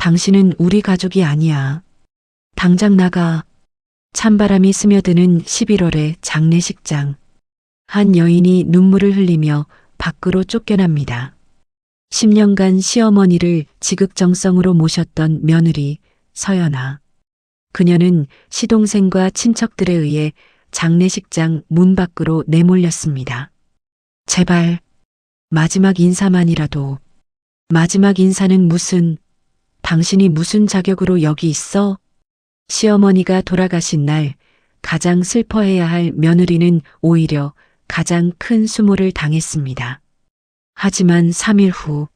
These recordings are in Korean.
당신은 우리 가족이 아니야. 당장 나가. 찬바람이 스며드는 11월의 장례식장. 한 여인이 눈물을 흘리며 밖으로 쫓겨납니다. 10년간 시어머니를 지극정성으로 모셨던 며느리 서연아. 그녀는 시동생과 친척들에 의해 장례식장 문 밖으로 내몰렸습니다. 제발 마지막 인사만이라도. 마지막 인사는 무슨, 당신이 무슨 자격으로 여기 있어? 시어머니가 돌아가신 날 가장 슬퍼해야 할 며느리는 오히려 가장 큰 수모를 당했습니다. 하지만 3일 후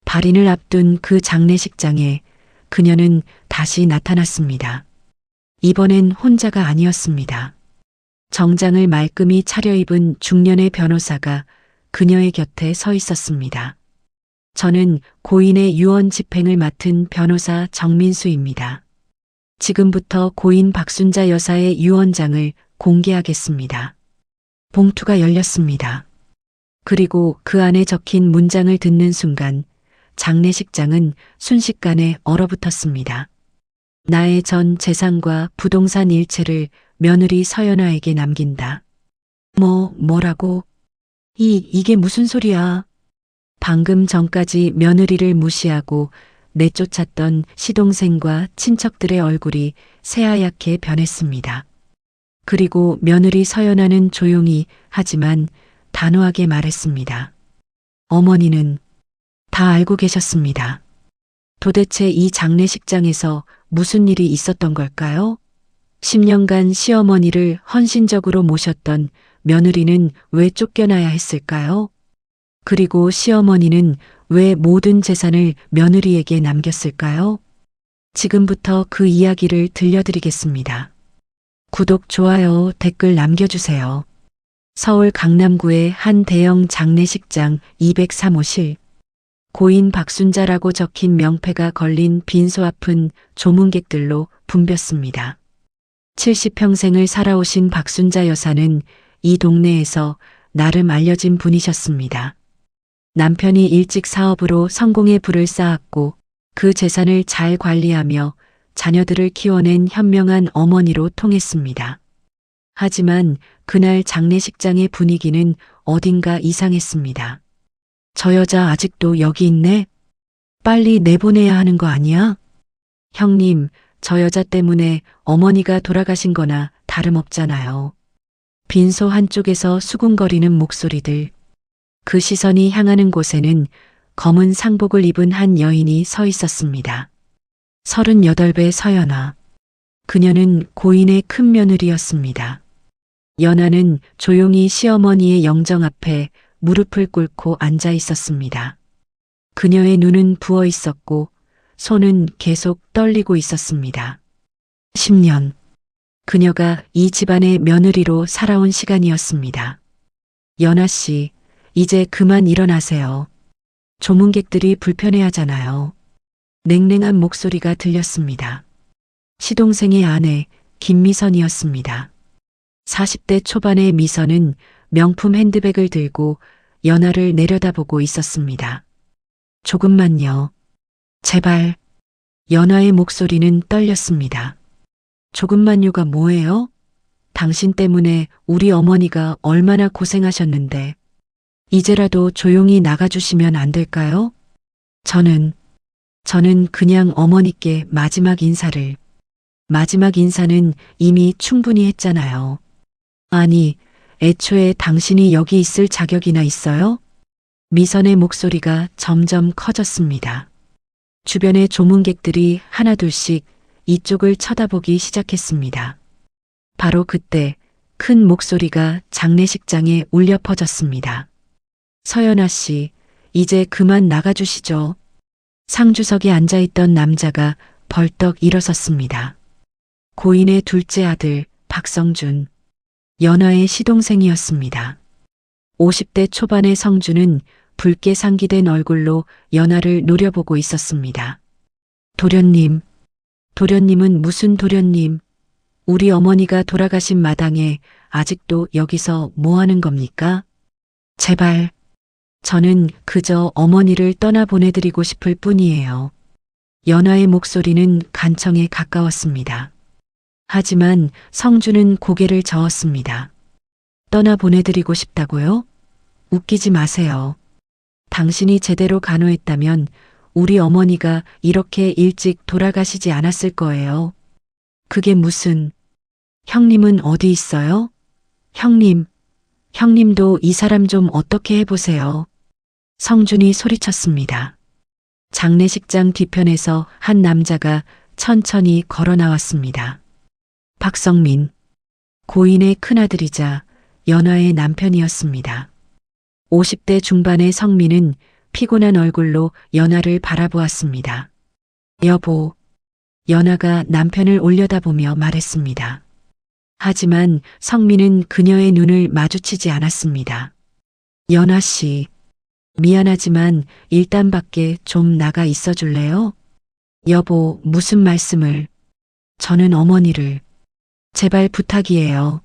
발인을 앞둔 그 장례식장에 그녀는 다시 나타났습니다. 이번엔 혼자가 아니었습니다. 정장을 말끔히 차려입은 중년의 변호사가 그녀의 곁에 서 있었습니다. 저는 고인의 유언 집행을 맡은 변호사 정민수입니다. 지금부터 고인 박순자 여사의 유언장을 공개하겠습니다. 봉투가 열렸습니다. 그리고 그 안에 적힌 문장을 듣는 순간 장례식장은 순식간에 얼어붙었습니다. 나의 전 재산과 부동산 일체를 며느리 서연아에게 남긴다. 뭐라고? 이게 무슨 소리야? 방금 전까지 며느리를 무시하고 내쫓았던 시동생과 친척들의 얼굴이 새하얗게 변했습니다. 그리고 며느리 서연아는 조용히 하지만 단호하게 말했습니다. 어머니는 다 알고 계셨습니다. 도대체 이 장례식장에서 무슨 일이 있었던 걸까요? 10년간 시어머니를 헌신적으로 모셨던 며느리는 왜 쫓겨나야 했을까요? 그리고 시어머니는 왜 모든 재산을 며느리에게 남겼을까요? 지금부터 그 이야기를 들려드리겠습니다. 구독, 좋아요, 댓글 남겨주세요. 서울 강남구의 한 대형 장례식장 203호실. 고인 박순자라고 적힌 명패가 걸린 빈소 앞은 조문객들로 붐볐습니다. 70평생을 살아오신 박순자 여사는 이 동네에서 나름 알려진 분이셨습니다. 남편이 일찍 사업으로 성공의 불을 쌓았고 그 재산을 잘 관리하며 자녀들을 키워낸 현명한 어머니로 통했습니다. 하지만 그날 장례식장의 분위기는 어딘가 이상했습니다. 저 여자 아직도 여기 있네? 빨리 내보내야 하는 거 아니야? 형님, 저 여자 때문에 어머니가 돌아가신 거나 다름없잖아요. 빈소 한쪽에서 수군거리는 목소리들. 그 시선이 향하는 곳에는 검은 상복을 입은 한 여인이 서 있었습니다. 38배 서연아. 그녀는 고인의 큰 며느리였습니다. 연하는 조용히 시어머니의 영정 앞에 무릎을 꿇고 앉아 있었습니다. 그녀의 눈은 부어 있었고 손은 계속 떨리고 있었습니다. 10년. 그녀가 이 집안의 며느리로 살아온 시간이었습니다. 연하 씨, 이제 그만 일어나세요. 조문객들이 불편해하잖아요. 냉랭한 목소리가 들렸습니다. 시동생의 아내 김미선이었습니다. 40대 초반의 미선은 명품 핸드백을 들고 연하를 내려다보고 있었습니다. 조금만요. 제발. 연하의 목소리는 떨렸습니다. 조금만요가 뭐예요? 당신 때문에 우리 어머니가 얼마나 고생하셨는데 이제라도 조용히 나가주시면 안 될까요? 저는 그냥 어머니께 마지막 인사를. 마지막 인사는 이미 충분히 했잖아요. 아니, 애초에 당신이 여기 있을 자격이나 있어요? 미선의 목소리가 점점 커졌습니다. 주변의 조문객들이 하나둘씩 이쪽을 쳐다보기 시작했습니다. 바로 그때 큰 목소리가 장례식장에 울려 퍼졌습니다. 서연아 씨, 이제 그만 나가주시죠. 상주석에 앉아있던 남자가 벌떡 일어섰습니다. 고인의 둘째 아들 박성준, 연하의 시동생이었습니다. 50대 초반의 성준은 붉게 상기된 얼굴로 연하를 노려보고 있었습니다. 도련님, 도련님은 무슨 도련님? 우리 어머니가 돌아가신 마당에 아직도 여기서 뭐 하는 겁니까? 제발, 저는 그저 어머니를 떠나보내드리고 싶을 뿐이에요. 연하의 목소리는 간청에 가까웠습니다. 하지만 성주는 고개를 저었습니다. 떠나 보내드리고 싶다고요? 웃기지 마세요. 당신이 제대로 간호했다면 우리 어머니가 이렇게 일찍 돌아가시지 않았을 거예요. 그게 무슨... 형님은 어디 있어요? 형님도 이 사람 좀 어떻게 해보세요. 성준이 소리쳤습니다. 장례식장 뒤편에서 한 남자가 천천히 걸어 나왔습니다. 박성민, 고인의 큰아들이자 연하의 남편이었습니다. 50대 중반의 성민은 피곤한 얼굴로 연하를 바라보았습니다. 여보, 연하가 남편을 올려다보며 말했습니다. 하지만 성민은 그녀의 눈을 마주치지 않았습니다. 연하 씨, 미안하지만 일단 밖에 좀 나가 있어 줄래요? 여보, 무슨 말씀을? 저는 어머니를. 제발 부탁이에요.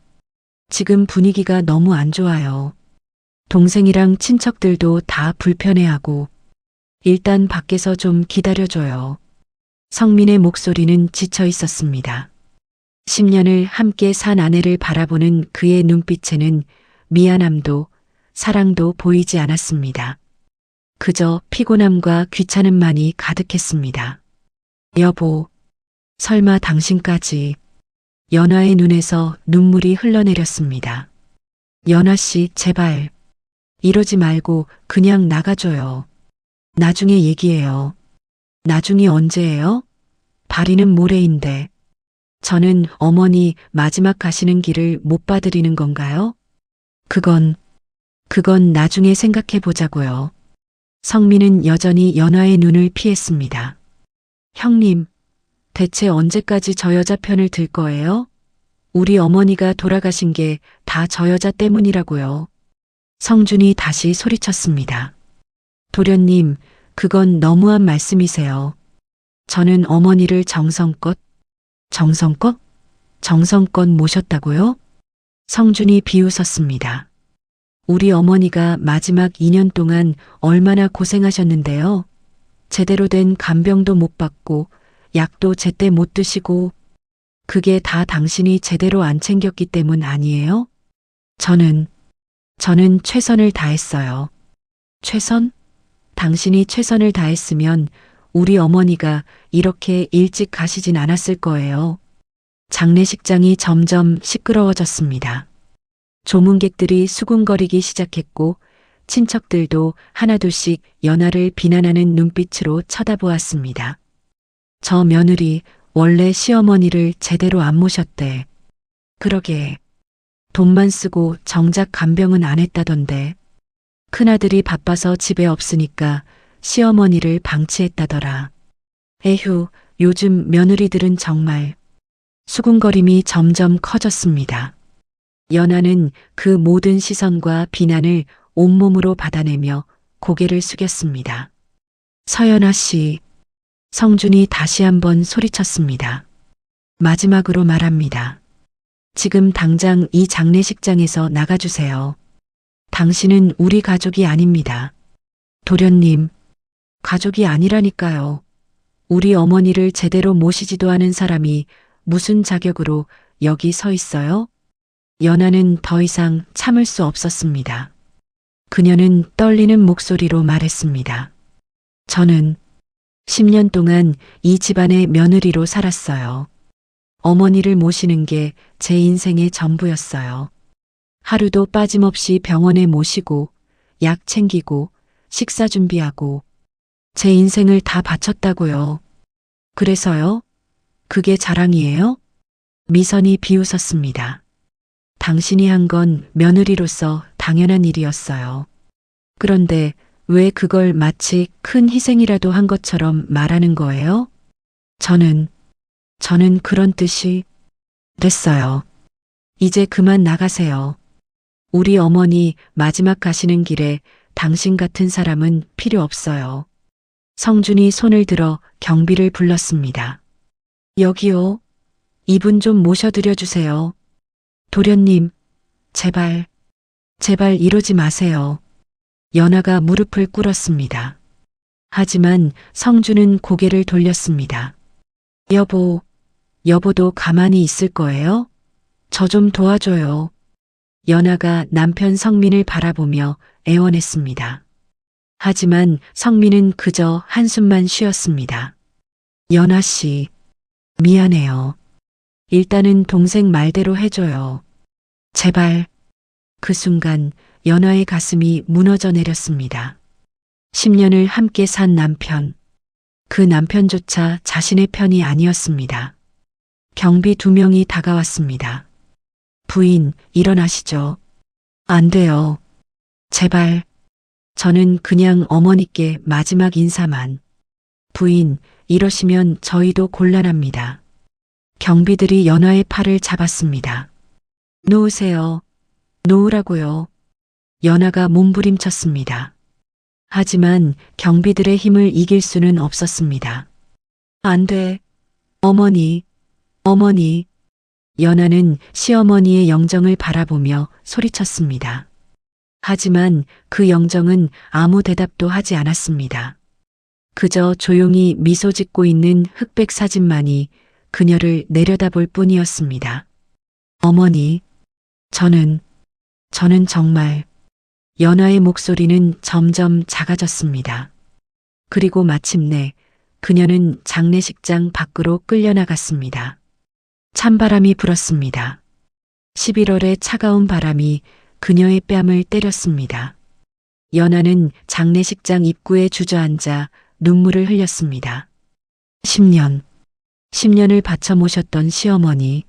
지금 분위기가 너무 안 좋아요. 동생이랑 친척들도 다 불편해하고 일단 밖에서 좀 기다려줘요. 성민의 목소리는 지쳐 있었습니다. 10년을 함께 산 아내를 바라보는 그의 눈빛에는 미안함도 사랑도 보이지 않았습니다. 그저 피곤함과 귀찮음만이 가득했습니다. 여보, 설마 당신까지... 연하의 눈에서 눈물이 흘러내렸습니다. 연하 씨, 제발. 이러지 말고 그냥 나가줘요. 나중에 얘기해요. 나중이 언제예요? 발이는 모레인데. 저는 어머니 마지막 가시는 길을 못 봐드리는 건가요? 그건 나중에 생각해 보자고요. 성민은 여전히 연하의 눈을 피했습니다. 형님, 대체 언제까지 저 여자 편을 들 거예요? 우리 어머니가 돌아가신 게 다 저 여자 때문이라고요. 성준이 다시 소리쳤습니다. 도련님, 그건 너무한 말씀이세요. 저는 어머니를 정성껏 모셨다고요? 성준이 비웃었습니다. 우리 어머니가 마지막 2년 동안 얼마나 고생하셨는데요. 제대로 된 간병도 못 받고 약도 제때 못 드시고 그게 다 당신이 제대로 안 챙겼기 때문 아니에요? 저는 최선을 다했어요. 최선? 당신이 최선을 다했으면 우리 어머니가 이렇게 일찍 가시진 않았을 거예요. 장례식장이 점점 시끄러워졌습니다. 조문객들이 수군거리기 시작했고 친척들도 하나둘씩 연하를 비난하는 눈빛으로 쳐다보았습니다. 저 며느리 원래 시어머니를 제대로 안 모셨대. 그러게. 돈만 쓰고 정작 간병은 안 했다던데. 큰아들이 바빠서 집에 없으니까 시어머니를 방치했다더라. 에휴, 요즘 며느리들은 정말... 수군거림이 점점 커졌습니다. 연하는 그 모든 시선과 비난을 온몸으로 받아내며 고개를 숙였습니다. 서연아 씨, 성준이 다시 한번 소리쳤습니다. 마지막으로 말합니다. 지금 당장 이 장례식장에서 나가주세요. 당신은 우리 가족이 아닙니다. 도련님, 가족이 아니라니까요. 우리 어머니를 제대로 모시지도 않은 사람이 무슨 자격으로 여기 서 있어요? 연하는 더 이상 참을 수 없었습니다. 그녀는 떨리는 목소리로 말했습니다. 저는 10년 동안 이 집안의 며느리로 살았어요. 어머니를 모시는 게 제 인생의 전부였어요. 하루도 빠짐없이 병원에 모시고 약 챙기고 식사 준비하고 제 인생을 다 바쳤다고요. 그래서요? 그게 자랑이에요? 미선이 비웃었습니다. 당신이 한 건 며느리로서 당연한 일이었어요. 그런데 왜 그걸 마치 큰 희생이라도 한 것처럼 말하는 거예요? 저는 그런 뜻이... 됐어요. 이제 그만 나가세요. 우리 어머니 마지막 가시는 길에 당신 같은 사람은 필요 없어요. 성준이 손을 들어 경비를 불렀습니다. 여기요. 이분 좀 모셔드려 주세요. 도련님, 제발 이러지 마세요. 연하가 무릎을 꿇었습니다. 하지만 성주는 고개를 돌렸습니다. 여보도 가만히 있을 거예요? 저 좀 도와줘요. 연아가 남편 성민을 바라보며 애원했습니다. 하지만 성민은 그저 한숨만 쉬었습니다. 연아 씨, 미안해요. 일단은 동생 말대로 해줘요. 제발. 그 순간 연아의 가슴이 무너져 내렸습니다. 10년을 함께 산 남편. 그 남편조차 자신의 편이 아니었습니다. 경비 2명이 다가왔습니다. 부인, 일어나시죠. 안 돼요. 제발. 저는 그냥 어머니께 마지막 인사만. 부인, 이러시면 저희도 곤란합니다. 경비들이 연아의 팔을 잡았습니다. 놓으세요. 놓으라고요. 연아가 몸부림쳤습니다. 하지만 경비들의 힘을 이길 수는 없었습니다. 안 돼. 어머니. 연아는 시어머니의 영정을 바라보며 소리쳤습니다. 하지만 그 영정은 아무 대답도 하지 않았습니다. 그저 조용히 미소 짓고 있는 흑백 사진만이 그녀를 내려다볼 뿐이었습니다. 어머니, 저는 정말. 연아의 목소리는 점점 작아졌습니다. 그리고 마침내 그녀는 장례식장 밖으로 끌려나갔습니다. 찬바람이 불었습니다. 11월의 차가운 바람이 그녀의 뺨을 때렸습니다. 연아는 장례식장 입구에 주저앉아 눈물을 흘렸습니다. 10년을 바쳐 모셨던 시어머니.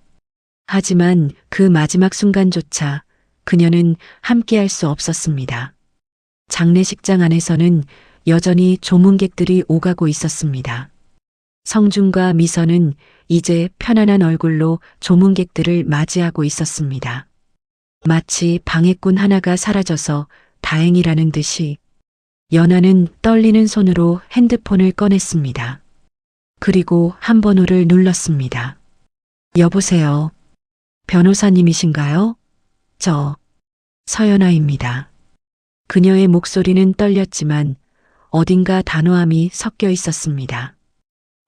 하지만 그 마지막 순간조차 그녀는 함께할 수 없었습니다. 장례식장 안에서는 여전히 조문객들이 오가고 있었습니다. 성준과 미선은 이제 편안한 얼굴로 조문객들을 맞이하고 있었습니다. 마치 방해꾼 하나가 사라져서 다행이라는 듯이 연아는 떨리는 손으로 핸드폰을 꺼냈습니다. 그리고 한 번호를 눌렀습니다. 여보세요. 변호사님이신가요? 저 서연아입니다. 그녀의 목소리는 떨렸지만 어딘가 단호함이 섞여 있었습니다.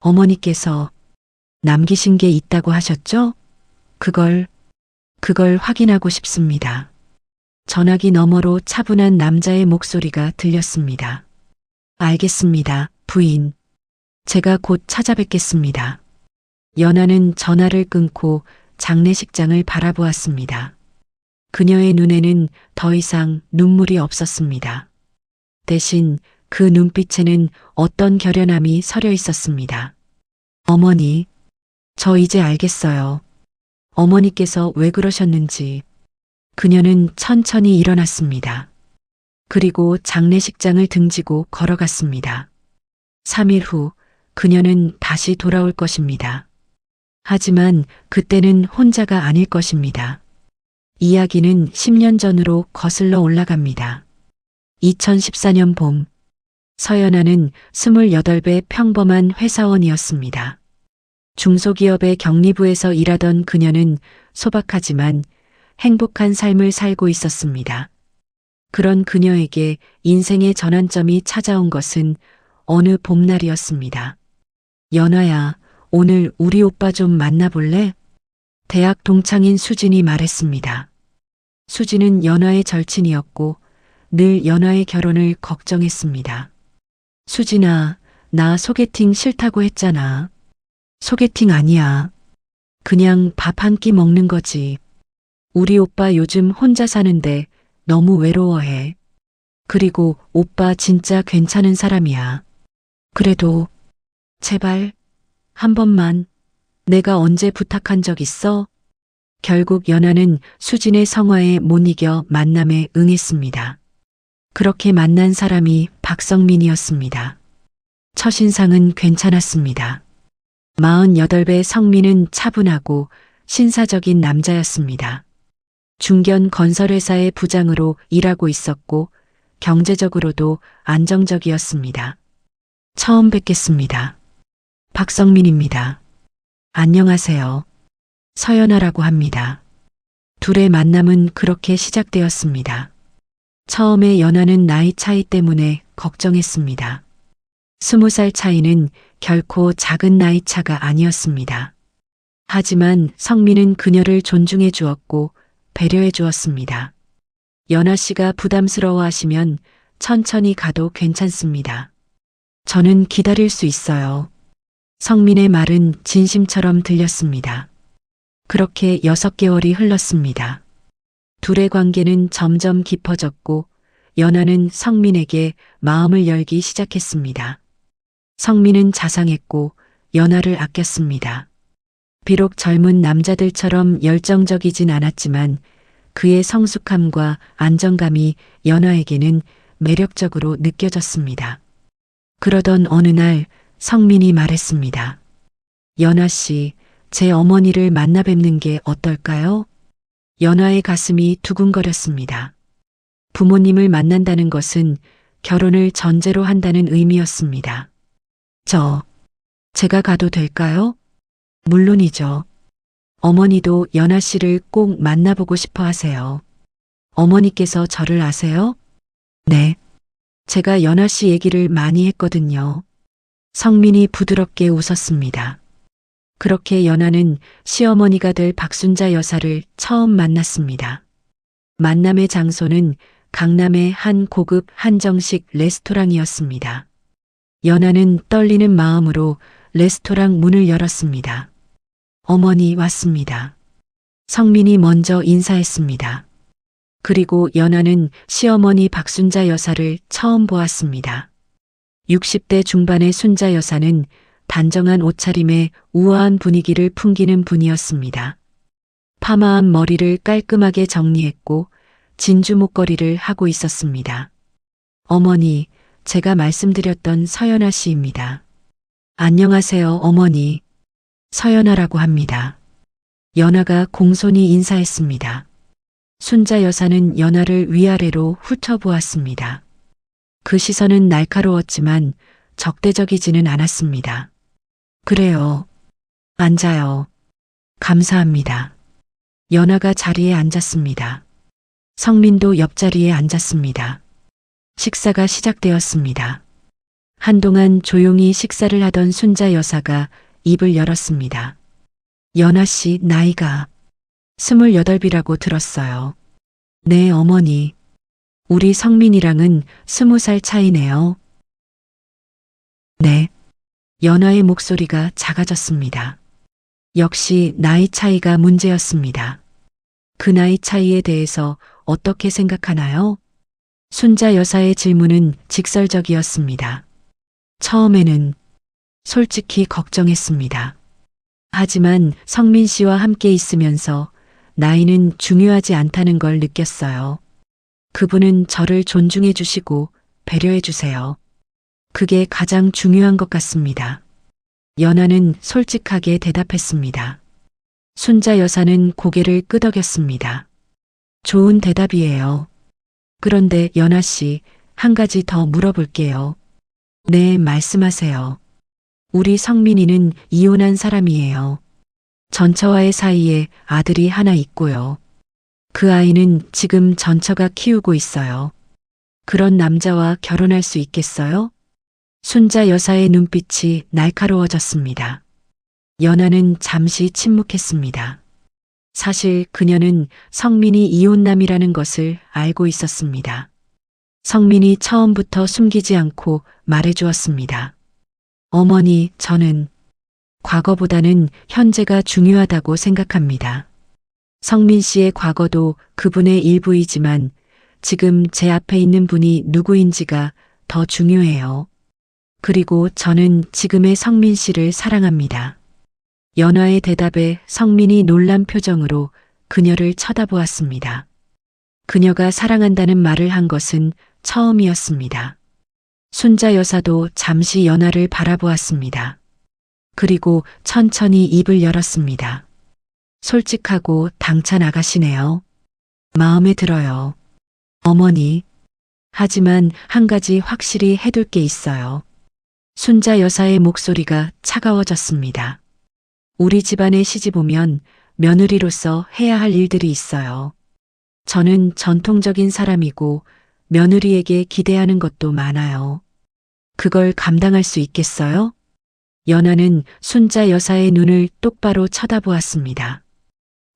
어머니께서 남기신 게 있다고 하셨죠? 그걸 확인하고 싶습니다. 전화기 너머로 차분한 남자의 목소리가 들렸습니다. 알겠습니다, 부인. 제가 곧 찾아뵙겠습니다. 연아는 전화를 끊고 장례식장을 바라보았습니다. 그녀의 눈에는 더 이상 눈물이 없었습니다. 대신 그 눈빛에는 어떤 결연함이 서려 있었습니다. 어머니, 저 이제 알겠어요. 어머니께서 왜 그러셨는지. 그녀는 천천히 일어났습니다. 그리고 장례식장을 등지고 걸어갔습니다. 3일 후 그녀는 다시 돌아올 것입니다. 하지만 그때는 혼자가 아닐 것입니다. 이야기는 10년 전으로 거슬러 올라갑니다. 2014년 봄, 서연아는 28배 평범한 회사원이었습니다. 중소기업의 격리부에서 일하던 그녀는 소박하지만 행복한 삶을 살고 있었습니다. 그런 그녀에게 인생의 전환점이 찾아온 것은 어느 봄날이었습니다. 연아야, 오늘 우리 오빠 좀 만나볼래? 대학 동창인 수진이 말했습니다. 수진은 연아의 절친이었고 늘 연아의 결혼을 걱정했습니다. 수진아, 나 소개팅 싫다고 했잖아. 소개팅 아니야. 그냥 밥 한 끼 먹는 거지. 우리 오빠 요즘 혼자 사는데 너무 외로워해. 그리고 오빠 진짜 괜찮은 사람이야. 그래도 제발 한 번만. 내가 언제 부탁한 적 있어? 결국 연아는 수진의 성화에 못 이겨 만남에 응했습니다. 그렇게 만난 사람이 박성민이었습니다. 첫인상은 괜찮았습니다. 48배 성민은 차분하고 신사적인 남자였습니다. 중견 건설회사의 부장으로 일하고 있었고 경제적으로도 안정적이었습니다. 처음 뵙겠습니다. 박성민입니다. 안녕하세요. 서연아라고 합니다. 둘의 만남은 그렇게 시작되었습니다. 처음에 연아는 나이 차이 때문에 걱정했습니다. 20살 차이는 결코 작은 나이 차가 아니었습니다. 하지만 성민은 그녀를 존중해 주었고 배려해 주었습니다. 연아 씨가 부담스러워 하시면 천천히 가도 괜찮습니다. 저는 기다릴 수 있어요. 성민의 말은 진심처럼 들렸습니다. 그렇게 6개월이 흘렀습니다. 둘의 관계는 점점 깊어졌고 연아는 성민에게 마음을 열기 시작했습니다. 성민은 자상했고 연아를 아꼈습니다. 비록 젊은 남자들처럼 열정적이진 않았지만 그의 성숙함과 안정감이 연아에게는 매력적으로 느껴졌습니다. 그러던 어느 날 성민이 말했습니다. 연아 씨, 제 어머니를 만나 뵙는 게 어떨까요? 연아의 가슴이 두근거렸습니다. 부모님을 만난다는 것은 결혼을 전제로 한다는 의미였습니다. 제가 가도 될까요? 물론이죠. 어머니도 연아 씨를 꼭 만나보고 싶어 하세요. 어머니께서 저를 아세요? 네. 제가 연아 씨 얘기를 많이 했거든요. 성민이 부드럽게 웃었습니다. 그렇게 연아는 시어머니가 될 박순자 여사를 처음 만났습니다. 만남의 장소는 강남의 한 고급 한정식 레스토랑이었습니다. 연아는 떨리는 마음으로 레스토랑 문을 열었습니다. 어머니 왔습니다. 성민이 먼저 인사했습니다. 그리고 연아는 시어머니 박순자 여사를 처음 보았습니다. 60대 중반의 순자 여사는 단정한 옷차림에 우아한 분위기를 풍기는 분이었습니다. 파마한 머리를 깔끔하게 정리했고 진주 목걸이를 하고 있었습니다. 어머니, 제가 말씀드렸던 서연아 씨입니다. 안녕하세요, 어머니. 서연아라고 합니다. 연아가 공손히 인사했습니다. 순자 여사는 연아를 위아래로 훑어보았습니다. 그 시선은 날카로웠지만 적대적이지는 않았습니다. 그래요. 앉아요. 감사합니다. 연아가 자리에 앉았습니다. 성민도 옆자리에 앉았습니다. 식사가 시작되었습니다. 한동안 조용히 식사를 하던 순자 여사가 입을 열었습니다. 연아 씨 나이가 28이라고 들었어요. 네, 어머니. 우리 성민이랑은 20살 차이네요. 네. 연아의 목소리가 작아졌습니다. 역시 나이 차이가 문제였습니다. 그 나이 차이에 대해서 어떻게 생각하나요? 순자 여사의 질문은 직설적이었습니다. 처음에는 솔직히 걱정했습니다. 하지만 성민 씨와 함께 있으면서 나이는 중요하지 않다는 걸 느꼈어요. 그분은 저를 존중해 주시고 배려해 주세요. 그게 가장 중요한 것 같습니다. 연아는 솔직하게 대답했습니다. 순자 여사는 고개를 끄덕였습니다. 좋은 대답이에요. 그런데 연아 씨, 한 가지 더 물어볼게요. 네, 말씀하세요. 우리 성민이는 이혼한 사람이에요. 전처와의 사이에 아들이 하나 있고요. 그 아이는 지금 전처가 키우고 있어요. 그런 남자와 결혼할 수 있겠어요? 순자 여사의 눈빛이 날카로워졌습니다. 연아는 잠시 침묵했습니다. 사실 그녀는 성민이 이혼남이라는 것을 알고 있었습니다. 성민이 처음부터 숨기지 않고 말해주었습니다. 어머니, 저는 과거보다는 현재가 중요하다고 생각합니다. 성민 씨의 과거도 그분의 일부이지만 지금 제 앞에 있는 분이 누구인지가 더 중요해요. 그리고 저는 지금의 성민 씨를 사랑합니다. 연아의 대답에 성민이 놀란 표정으로 그녀를 쳐다보았습니다. 그녀가 사랑한다는 말을 한 것은 처음이었습니다. 순자 여사도 잠시 연아를 바라보았습니다. 그리고 천천히 입을 열었습니다. 솔직하고 당찬 아가씨네요. 마음에 들어요. 어머니. 하지만 한 가지 확실히 해둘 게 있어요. 순자 여사의 목소리가 차가워졌습니다. 우리 집안에 시집 오면 며느리로서 해야 할 일들이 있어요. 저는 전통적인 사람이고 며느리에게 기대하는 것도 많아요. 그걸 감당할 수 있겠어요? 연하는 순자 여사의 눈을 똑바로 쳐다보았습니다.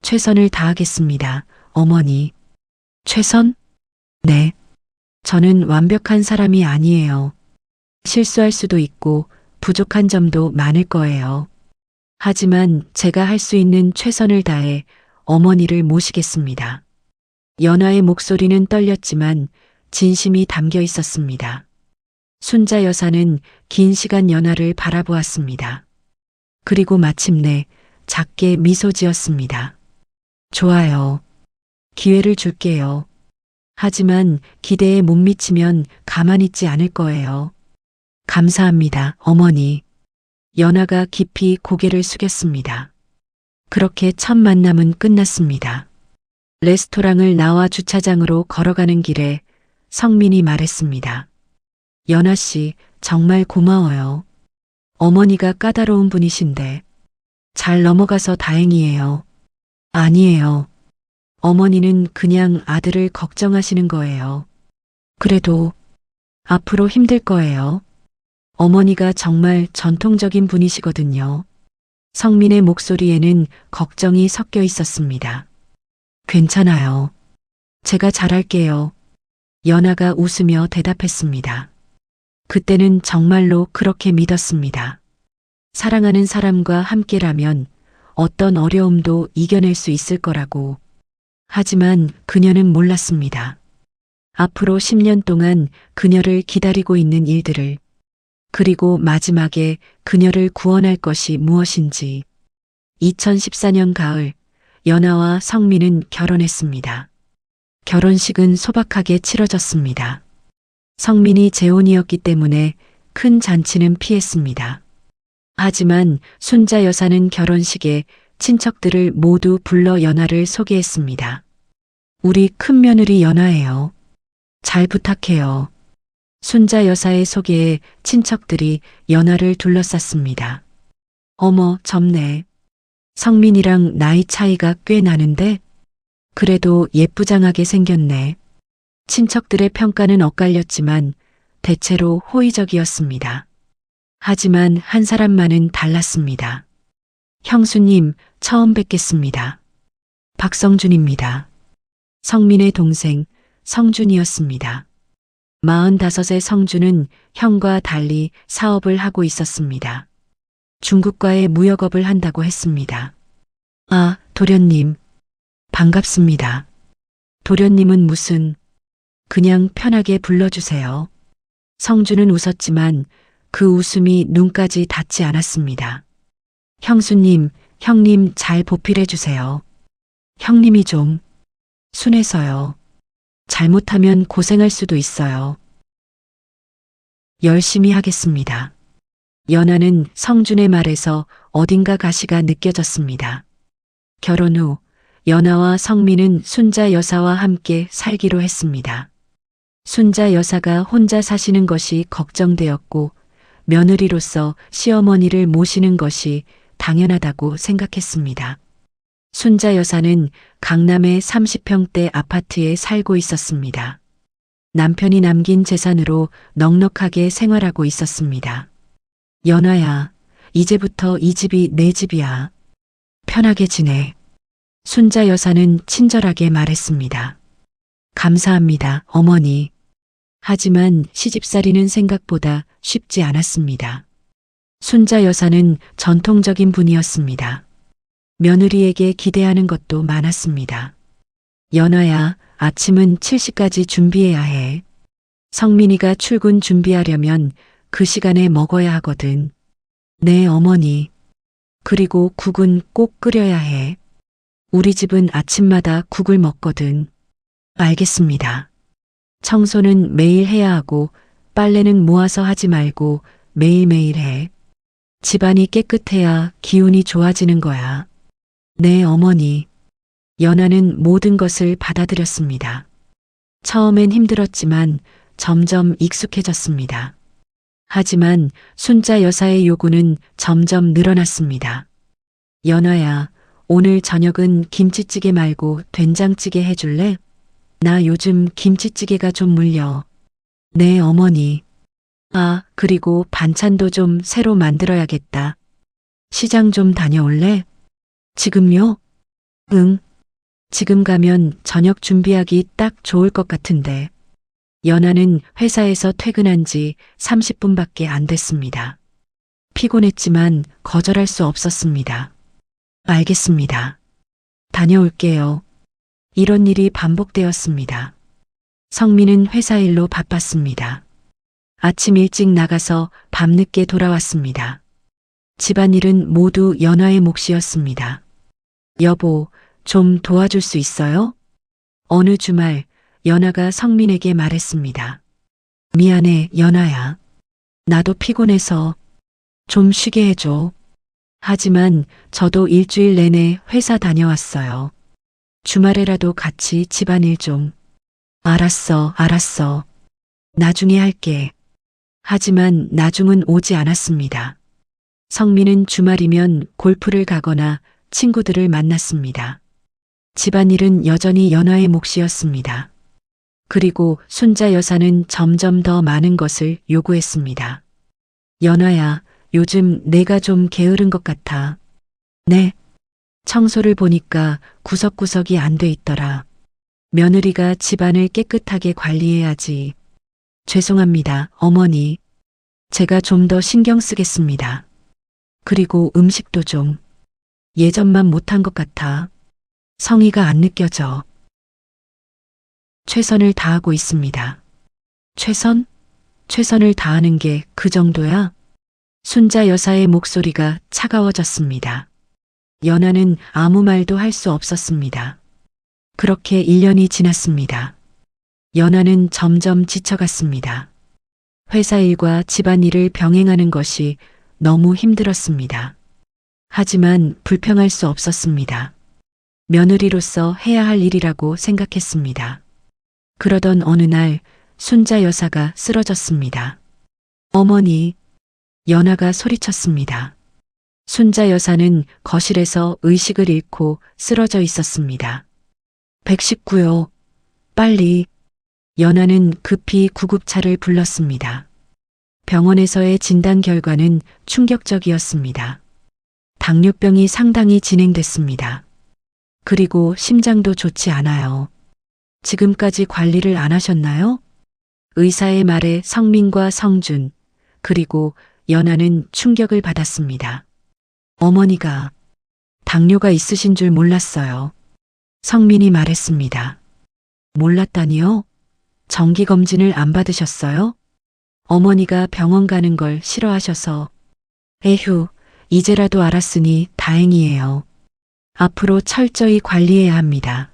최선을 다하겠습니다, 어머니. 최선? 네. 저는 완벽한 사람이 아니에요. 실수할 수도 있고 부족한 점도 많을 거예요. 하지만 제가 할 수 있는 최선을 다해 어머니를 모시겠습니다. 연하의 목소리는 떨렸지만 진심이 담겨 있었습니다. 순자 여사는 긴 시간 연하를 바라보았습니다. 그리고 마침내 작게 미소 지었습니다. 좋아요. 기회를 줄게요. 하지만 기대에 못 미치면 가만히 있지 않을 거예요. 감사합니다, 어머니. 연하가 깊이 고개를 숙였습니다. 그렇게 첫 만남은 끝났습니다. 레스토랑을 나와 주차장으로 걸어가는 길에 성민이 말했습니다. 연하 씨, 정말 고마워요. 어머니가 까다로운 분이신데 잘 넘어가서 다행이에요. 아니에요. 어머니는 그냥 아들을 걱정하시는 거예요. 그래도 앞으로 힘들 거예요. 어머니가 정말 전통적인 분이시거든요. 성민의 목소리에는 걱정이 섞여 있었습니다. 괜찮아요. 제가 잘할게요. 연하가 웃으며 대답했습니다. 그때는 정말로 그렇게 믿었습니다. 사랑하는 사람과 함께라면 어떤 어려움도 이겨낼 수 있을 거라고. 하지만 그녀는 몰랐습니다. 앞으로 10년 동안 그녀를 기다리고 있는 일들을, 그리고 마지막에 그녀를 구원할 것이 무엇인지. 2014년 가을, 연하와 성민은 결혼했습니다. 결혼식은 소박하게 치러졌습니다. 성민이 재혼이었기 때문에 큰 잔치는 피했습니다. 하지만 순자 여사는 결혼식에 친척들을 모두 불러 연하를 소개했습니다. 우리 큰며느리 연하예요. 잘 부탁해요. 순자 여사의 소개에 친척들이 연하를 둘러쌌습니다. 어머, 젊네. 성민이랑 나이 차이가 꽤 나는데 그래도 예쁘장하게 생겼네. 친척들의 평가는 엇갈렸지만 대체로 호의적이었습니다. 하지만 한 사람만은 달랐습니다. 형수님, 처음 뵙겠습니다. 박성준입니다. 성민의 동생 성준이었습니다. 45의 성준은 형과 달리 사업을 하고 있었습니다. 중국과의 무역업을 한다고 했습니다. 아, 도련님. 반갑습니다. 도련님은 무슨, 그냥 편하게 불러주세요. 성준은 웃었지만 그 웃음이 눈까지 닿지 않았습니다. 형수님, 형님 잘 보필해주세요. 형님이 좀 순해서요. 잘못하면 고생할 수도 있어요. 열심히 하겠습니다. 연하는 성준의 말에서 어딘가 가시가 느껴졌습니다. 결혼 후 연하와 성민은 순자 여사와 함께 살기로 했습니다. 순자 여사가 혼자 사시는 것이 걱정되었고 며느리로서 시어머니를 모시는 것이 당연하다고 생각했습니다. 순자 여사는 강남의 30평대 아파트에 살고 있었습니다. 남편이 남긴 재산으로 넉넉하게 생활하고 있었습니다. 연하야, 이제부터 이 집이 내 집이야. 편하게 지내. 순자 여사는 친절하게 말했습니다. 감사합니다, 어머니. 하지만 시집살이는 생각보다 쉽지 않았습니다. 순자 여사는 전통적인 분이었습니다. 며느리에게 기대하는 것도 많았습니다. 연하야, 아침은 7시까지 준비해야 해. 성민이가 출근 준비하려면 그 시간에 먹어야 하거든. 네, 어머니. 그리고 국은 꼭 끓여야 해. 우리 집은 아침마다 국을 먹거든. 알겠습니다. 청소는 매일 해야 하고 빨래는 모아서 하지 말고 매일매일 해. 집안이 깨끗해야 기운이 좋아지는 거야. 네, 어머니. 연하는 모든 것을 받아들였습니다. 처음엔 힘들었지만 점점 익숙해졌습니다. 하지만 순자 여사의 요구는 점점 늘어났습니다. 연하야, 오늘 저녁은 김치찌개 말고 된장찌개 해줄래? 나 요즘 김치찌개가 좀 물려. 네, 어머니. 아, 그리고 반찬도 좀 새로 만들어야겠다. 시장 좀 다녀올래? 지금요? 응. 지금 가면 저녁 준비하기 딱 좋을 것 같은데. 연아는 회사에서 퇴근한 지 30분밖에 안 됐습니다. 피곤했지만 거절할 수 없었습니다. 알겠습니다. 다녀올게요. 이런 일이 반복되었습니다. 성민은 회사 일로 바빴습니다. 아침 일찍 나가서 밤늦게 돌아왔습니다. 집안일은 모두 연아의 몫이었습니다. 여보, 좀 도와줄 수 있어요? 어느 주말 연아가 성민에게 말했습니다. 미안해, 연아야. 나도 피곤해서 좀 쉬게 해줘. 하지만 저도 일주일 내내 회사 다녀왔어요. 주말에라도 같이 집안일 좀. 알았어, 알았어. 나중에 할게. 하지만 나중은 오지 않았습니다. 성민은 주말이면 골프를 가거나 친구들을 만났습니다. 집안일은 여전히 연아의 몫이었습니다. 그리고 순자 여사는 점점 더 많은 것을 요구했습니다. 연아야, 요즘 내가 좀 게으른 것 같아. 네. 청소를 보니까 구석구석이 안 돼 있더라. 며느리가 집안을 깨끗하게 관리해야지. 죄송합니다, 어머니. 제가 좀 더 신경 쓰겠습니다. 그리고 음식도 좀. 예전만 못한 것 같아. 성의가 안 느껴져. 최선을 다하고 있습니다. 최선? 최선을 다하는 게 그 정도야? 순자 여사의 목소리가 차가워졌습니다. 연아는 아무 말도 할 수 없었습니다. 그렇게 1년이 지났습니다. 연아는 점점 지쳐갔습니다. 회사 일과 집안일을 병행하는 것이 너무 힘들었습니다. 하지만 불평할 수 없었습니다. 며느리로서 해야 할 일이라고 생각했습니다. 그러던 어느 날 순자 여사가 쓰러졌습니다. 어머니, 연아가 소리쳤습니다. 순자 여사는 거실에서 의식을 잃고 쓰러져 있었습니다. 119요. 빨리. 연아는 급히 구급차를 불렀습니다. 병원에서의 진단 결과는 충격적이었습니다. 당뇨병이 상당히 진행됐습니다. 그리고 심장도 좋지 않아요. 지금까지 관리를 안 하셨나요? 의사의 말에 성민과 성준, 그리고 연아는 충격을 받았습니다. 어머니가 당뇨가 있으신 줄 몰랐어요. 성민이 말했습니다. 몰랐다니요? 정기검진을 안 받으셨어요? 어머니가 병원 가는 걸 싫어하셔서. 에휴, 이제라도 알았으니 다행이에요. 앞으로 철저히 관리해야 합니다.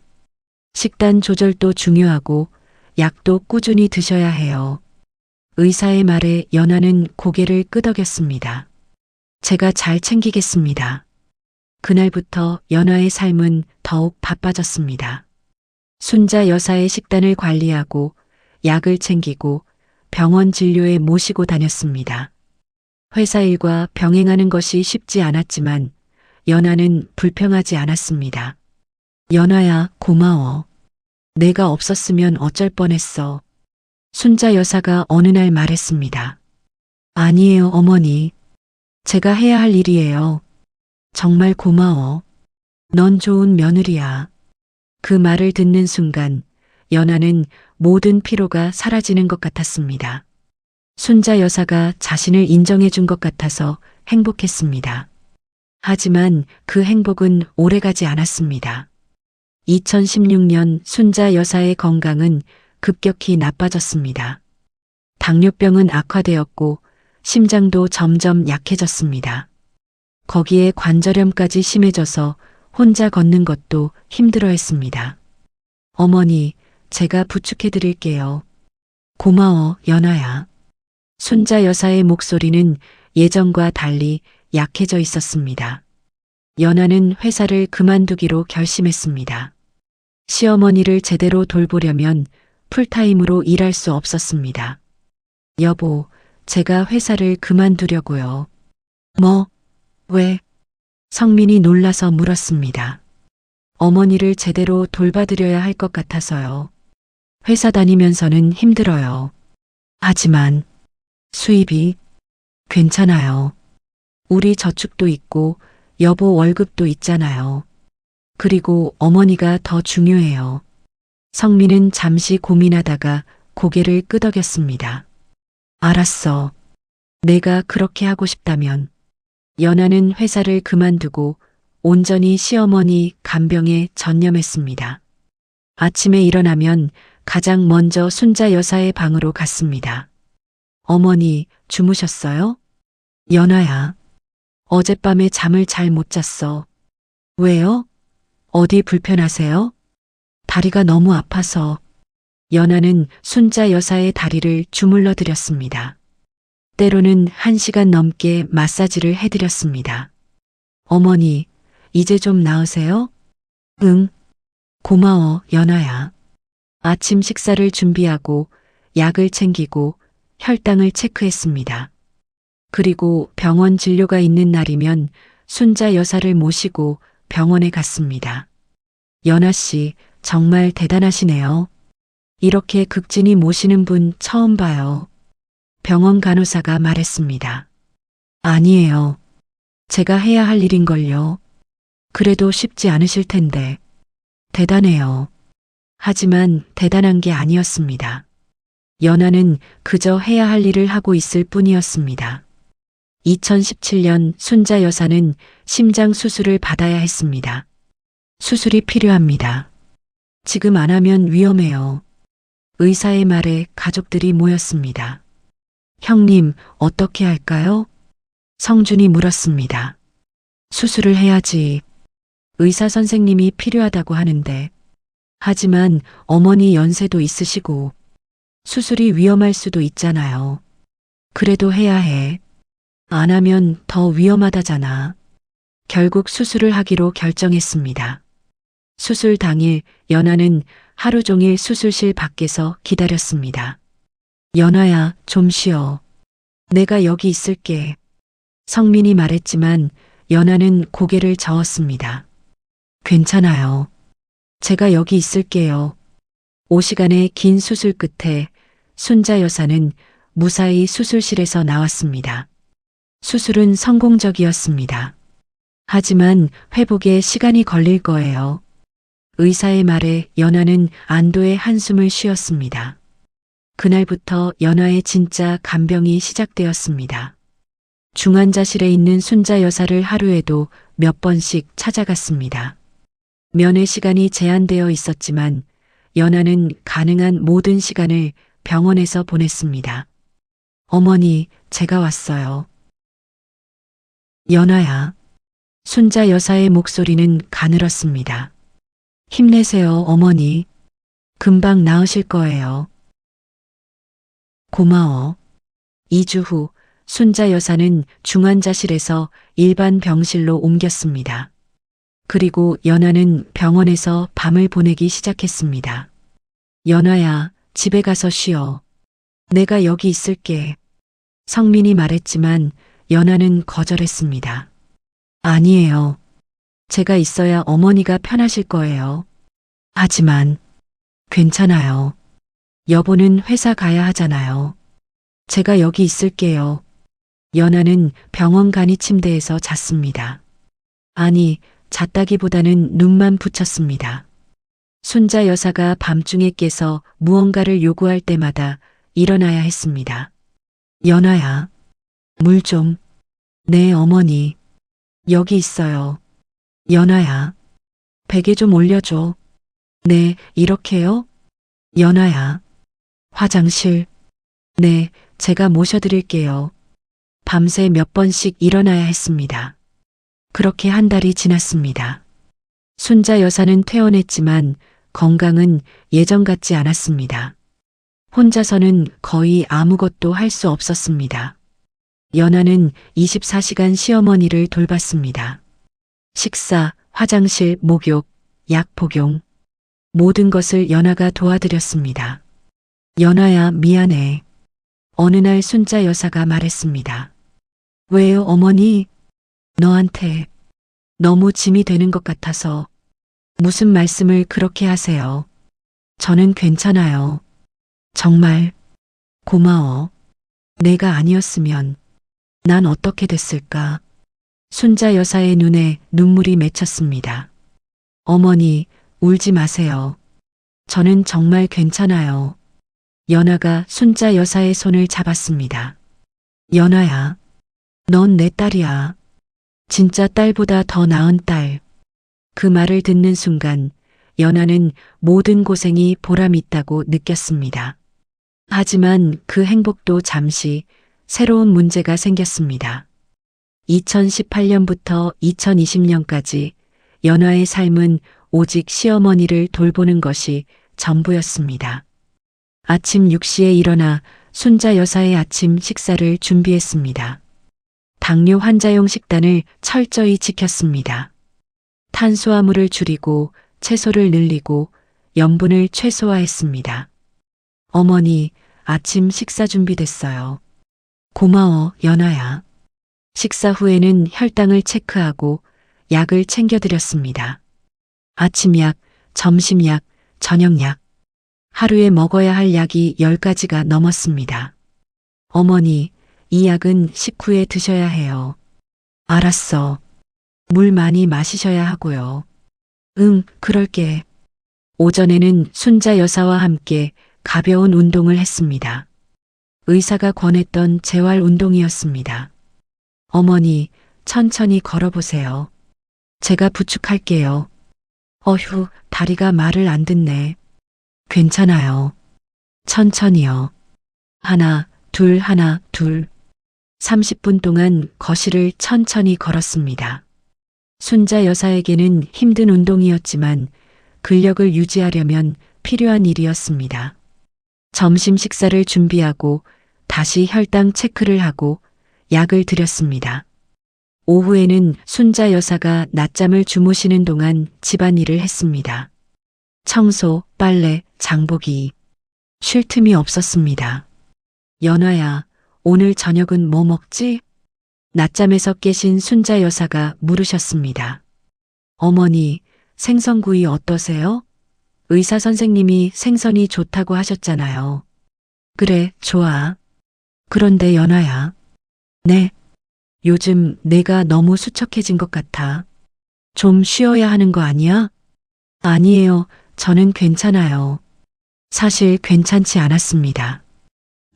식단 조절도 중요하고 약도 꾸준히 드셔야 해요. 의사의 말에 연아는 고개를 끄덕였습니다. 제가 잘 챙기겠습니다. 그날부터 연아의 삶은 더욱 바빠졌습니다. 순자 여사의 식단을 관리하고 약을 챙기고 병원 진료에 모시고 다녔습니다. 회사 일과 병행하는 것이 쉽지 않았지만 연아는 불평하지 않았습니다. 연아야, 고마워. 내가 없었으면 어쩔 뻔했어. 순자 여사가 어느 날 말했습니다. 아니에요, 어머니. 제가 해야 할 일이에요. 정말 고마워. 넌 좋은 며느리야. 그 말을 듣는 순간 연아는 모든 피로가 사라지는 것 같았습니다. 순자 여사가 자신을 인정해 준 것 같아서 행복했습니다. 하지만 그 행복은 오래가지 않았습니다. 2016년 순자 여사의 건강은 급격히 나빠졌습니다. 당뇨병은 악화되었고 심장도 점점 약해졌습니다. 거기에 관절염까지 심해져서 혼자 걷는 것도 힘들어했습니다. 어머니, 제가 부축해 드릴게요. 고마워, 연아야. 순자 여사의 목소리는 예전과 달리 약해져 있었습니다. 연아는 회사를 그만두기로 결심했습니다. 시어머니를 제대로 돌보려면 풀타임으로 일할 수 없었습니다. 여보, 제가 회사를 그만두려고요. 뭐? 왜? 성민이 놀라서 물었습니다. 어머니를 제대로 돌봐드려야 할 것 같아서요. 회사 다니면서는 힘들어요. 하지만 수입이 괜찮아요. 우리 저축도 있고 여보 월급도 있잖아요. 그리고 어머니가 더 중요해요. 성민은 잠시 고민하다가 고개를 끄덕였습니다. 알았어. 내가 그렇게 하고 싶다면. 연하는 회사를 그만두고 온전히 시어머니 간병에 전념했습니다. 아침에 일어나면 가장 먼저 순자 여사의 방으로 갔습니다. 어머니, 주무셨어요? 연아야, 어젯밤에 잠을 잘 못 잤어. 왜요? 어디 불편하세요? 다리가 너무 아파서. 연아는 순자 여사의 다리를 주물러 드렸습니다. 때로는 1시간 넘게 마사지를 해드렸습니다. 어머니, 이제 좀 나으세요? 응. 고마워, 연아야. 아침 식사를 준비하고 약을 챙기고 혈당을 체크했습니다. 그리고 병원 진료가 있는 날이면 순자 여사를 모시고 병원에 갔습니다. 연아 씨, 정말 대단하시네요. 이렇게 극진히 모시는 분 처음 봐요. 병원 간호사가 말했습니다. 아니에요. 제가 해야 할 일인걸요. 그래도 쉽지 않으실 텐데. 대단해요. 하지만 대단한 게 아니었습니다. 연아는 그저 해야 할 일을 하고 있을 뿐이었습니다. 2017년 순자 여사는 심장 수술을 받아야 했습니다. 수술이 필요합니다. 지금 안 하면 위험해요. 의사의 말에 가족들이 모였습니다. 형님, 어떻게 할까요? 성준이 물었습니다. 수술을 해야지. 의사 선생님이 필요하다고 하는데. 하지만 어머니 연세도 있으시고 수술이 위험할 수도 있잖아요. 그래도 해야 해. 안 하면 더 위험하다잖아. 결국 수술을 하기로 결정했습니다. 수술 당일 연아는 하루 종일 수술실 밖에서 기다렸습니다. 연아야, 좀 쉬어. 내가 여기 있을게. 성민이 말했지만 연아는 고개를 저었습니다. 괜찮아요. 제가 여기 있을게요. 5시간의 긴 수술 끝에 순자 여사는 무사히 수술실에서 나왔습니다. 수술은 성공적이었습니다. 하지만 회복에 시간이 걸릴 거예요. 의사의 말에 연아는 안도의 한숨을 쉬었습니다. 그날부터 연아의 진짜 간병이 시작되었습니다. 중환자실에 있는 순자 여사를 하루에도 몇 번씩 찾아갔습니다. 면회 시간이 제한되어 있었지만 연아는 가능한 모든 시간을 병원에서 보냈습니다. 어머니, 제가 왔어요. 연아야. 순자 여사의 목소리는 가늘었습니다. 힘내세요, 어머니. 금방 나으실 거예요. 고마워. 2주 후 순자 여사는 중환자실에서 일반 병실로 옮겼습니다. 그리고 연아는 병원에서 밤을 보내기 시작했습니다. 연아야, 집에 가서 쉬어. 내가 여기 있을게. 성민이 말했지만 연아는 거절했습니다. 아니에요. 제가 있어야 어머니가 편하실 거예요. 하지만 괜찮아요. 여보는 회사 가야 하잖아요. 제가 여기 있을게요. 연아는 병원 간이 침대에서 잤습니다. 아니, 잤다기보다는 눈만 붙였습니다. 순자 여사가 밤중에 깨서 무언가를 요구할 때마다 일어나야 했습니다. 연아야, 물 좀. 네, 어머니. 여기 있어요. 연아야, 베개 좀 올려줘. 네, 이렇게요? 연아야, 화장실. 네, 제가 모셔드릴게요. 밤새 몇 번씩 일어나야 했습니다. 그렇게 한 달이 지났습니다. 순자 여사는 퇴원했지만 건강은 예전 같지 않았습니다. 혼자서는 거의 아무것도 할 수 없었습니다. 연아는 24시간 시어머니를 돌봤습니다. 식사, 화장실, 목욕, 약 복용. 모든 것을 연아가 도와드렸습니다. 연아야, 미안해. 어느 날 순자 여사가 말했습니다. 왜요, 어머니? 너한테 너무 짐이 되는 것 같아서. 무슨 말씀을 그렇게 하세요? 저는 괜찮아요. 정말 고마워. 내가 아니었으면 난 어떻게 됐을까? 순자 여사의 눈에 눈물이 맺혔습니다. 어머니, 울지 마세요. 저는 정말 괜찮아요. 연아가 순자 여사의 손을 잡았습니다. 연아야, 넌 내 딸이야. 진짜 딸보다 더 나은 딸. 그 말을 듣는 순간 연아는 모든 고생이 보람있다고 느꼈습니다. 하지만 그 행복도 잠시 새로운 문제가 생겼습니다. 2018년부터 2020년까지 연아의 삶은 오직 시어머니를 돌보는 것이 전부였습니다. 아침 6시에 일어나 순자 여사의 아침 식사를 준비했습니다. 당뇨 환자용 식단을 철저히 지켰습니다. 탄수화물을 줄이고 채소를 늘리고 염분을 최소화했습니다. 어머니, 아침 식사 준비됐어요. 고마워, 연아야. 식사 후에는 혈당을 체크하고 약을 챙겨드렸습니다. 아침약, 점심약, 저녁약. 하루에 먹어야 할 약이 10가지가 넘었습니다. 어머니, 이 약은 식후에 드셔야 해요. 알았어. 물 많이 마시셔야 하고요. 응, 그럴게. 오전에는 순자 여사와 함께 가벼운 운동을 했습니다. 의사가 권했던 재활 운동이었습니다. 어머니, 천천히 걸어보세요. 제가 부축할게요. 어휴, 다리가 말을 안 듣네. 괜찮아요. 천천히요. 하나, 둘, 하나, 둘. 30분 동안 거실을 천천히 걸었습니다. 순자 여사에게는 힘든 운동이었지만 근력을 유지하려면 필요한 일이었습니다. 점심 식사를 준비하고 다시 혈당 체크를 하고 약을 드렸습니다. 오후에는 순자 여사가 낮잠을 주무시는 동안 집안일을 했습니다. 청소, 빨래, 장보기. 쉴 틈이 없었습니다. 연아야, 오늘 저녁은 뭐 먹지? 낮잠에서 깨신 순자 여사가 물으셨습니다. 어머니, 생선구이 어떠세요? 의사 선생님이 생선이 좋다고 하셨잖아요. 그래, 좋아. 그런데 연아야. 네. 요즘 내가 너무 수척해진 것 같아. 좀 쉬어야 하는 거 아니야? 아니에요. 저는 괜찮아요. 사실 괜찮지 않았습니다.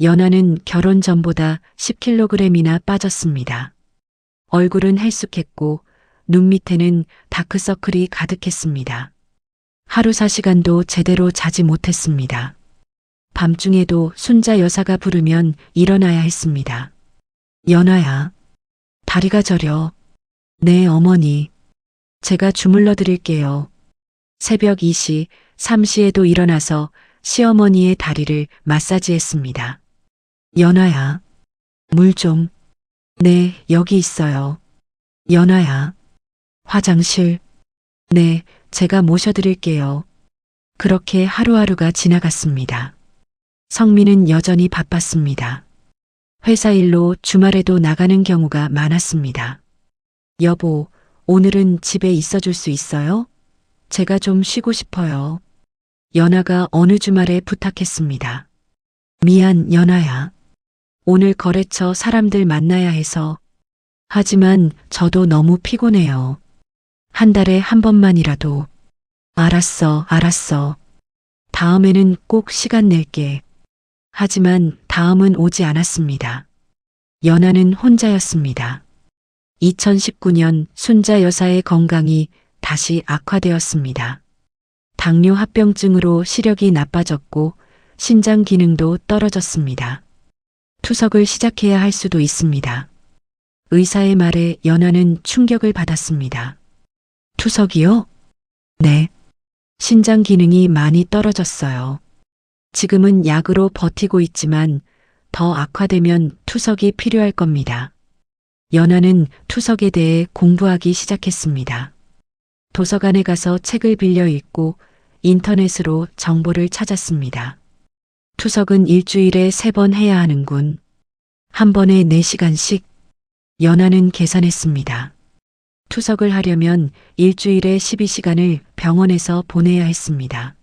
연아는 결혼 전보다 10kg이나 빠졌습니다. 얼굴은 헬쑥했고 눈 밑에는 다크서클이 가득했습니다. 하루 4시간도 제대로 자지 못했습니다. 밤중에도 순자 여사가 부르면 일어나야 했습니다. 연아야, 다리가 저려. 네, 어머니. 제가 주물러 드릴게요. 새벽 2시, 3시에도 일어나서 시어머니의 다리를 마사지했습니다. 연아야, 물 좀. 네, 여기 있어요. 연아야, 화장실. 네, 제가 모셔드릴게요. 그렇게 하루하루가 지나갔습니다. 성민은 여전히 바빴습니다. 회사 일로 주말에도 나가는 경우가 많았습니다. 여보, 오늘은 집에 있어줄 수 있어요? 제가 좀 쉬고 싶어요. 연아가 어느 주말에 부탁했습니다. 미안, 연아야. 오늘 거래처 사람들 만나야 해서. 하지만 저도 너무 피곤해요. 한 달에 한 번만이라도. 알았어, 알았어. 다음에는 꼭 시간 낼게. 하지만 다음은 오지 않았습니다. 연아는 혼자였습니다. 2019년 순자 여사의 건강이 다시 악화되었습니다. 당뇨 합병증으로 시력이 나빠졌고 신장 기능도 떨어졌습니다. 투석을 시작해야 할 수도 있습니다. 의사의 말에 연아는 충격을 받았습니다. 투석이요? 네. 신장 기능이 많이 떨어졌어요. 지금은 약으로 버티고 있지만 더 악화되면 투석이 필요할 겁니다. 연아는 투석에 대해 공부하기 시작했습니다. 도서관에 가서 책을 빌려 읽고 인터넷으로 정보를 찾았습니다. 투석은 일주일에 3번 해야 하는군. 한 번에 4시간씩. 연아는 계산했습니다. 투석을 하려면 일주일에 12시간을 병원에서 보내야 했습니다.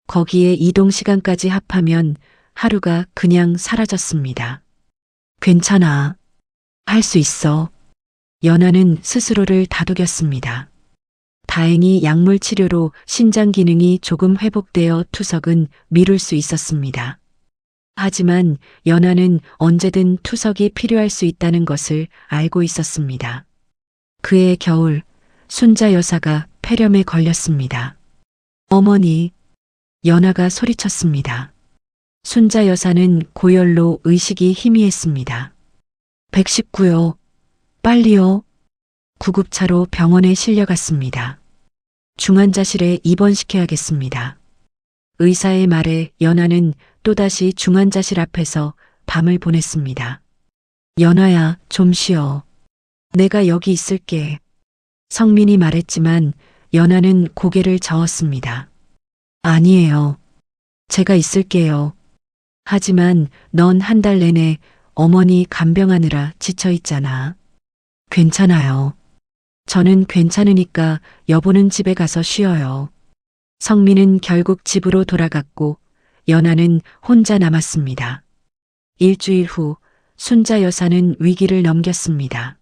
거기에 이동 시간까지 합하면 하루가 그냥 사라졌습니다. 괜찮아. 할 수 있어. 연아는 스스로를 다독였습니다. 다행히 약물 치료로 신장 기능이 조금 회복되어 투석은 미룰 수 있었습니다. 하지만 연아는 언제든 투석이 필요할 수 있다는 것을 알고 있었습니다. 그해 겨울 순자 여사가 폐렴에 걸렸습니다. 어머니, 연아가 소리쳤습니다. 순자 여사는 고열로 의식이 희미했습니다. 119요. 빨리요. 구급차로 병원에 실려갔습니다. 중환자실에 입원시켜야겠습니다. 의사의 말에 연아는 또다시 중환자실 앞에서 밤을 보냈습니다. 연아야, 좀 쉬어. 내가 여기 있을게. 성민이 말했지만 연아는 고개를 저었습니다. 아니에요. 제가 있을게요. 하지만 넌 한 달 내내 어머니 간병하느라 지쳐 있잖아. 괜찮아요. 저는 괜찮으니까 여보는 집에 가서 쉬어요. 성민은 결국 집으로 돌아갔고 연아는 혼자 남았습니다. 일주일 후 순자 여사는 위기를 넘겼습니다.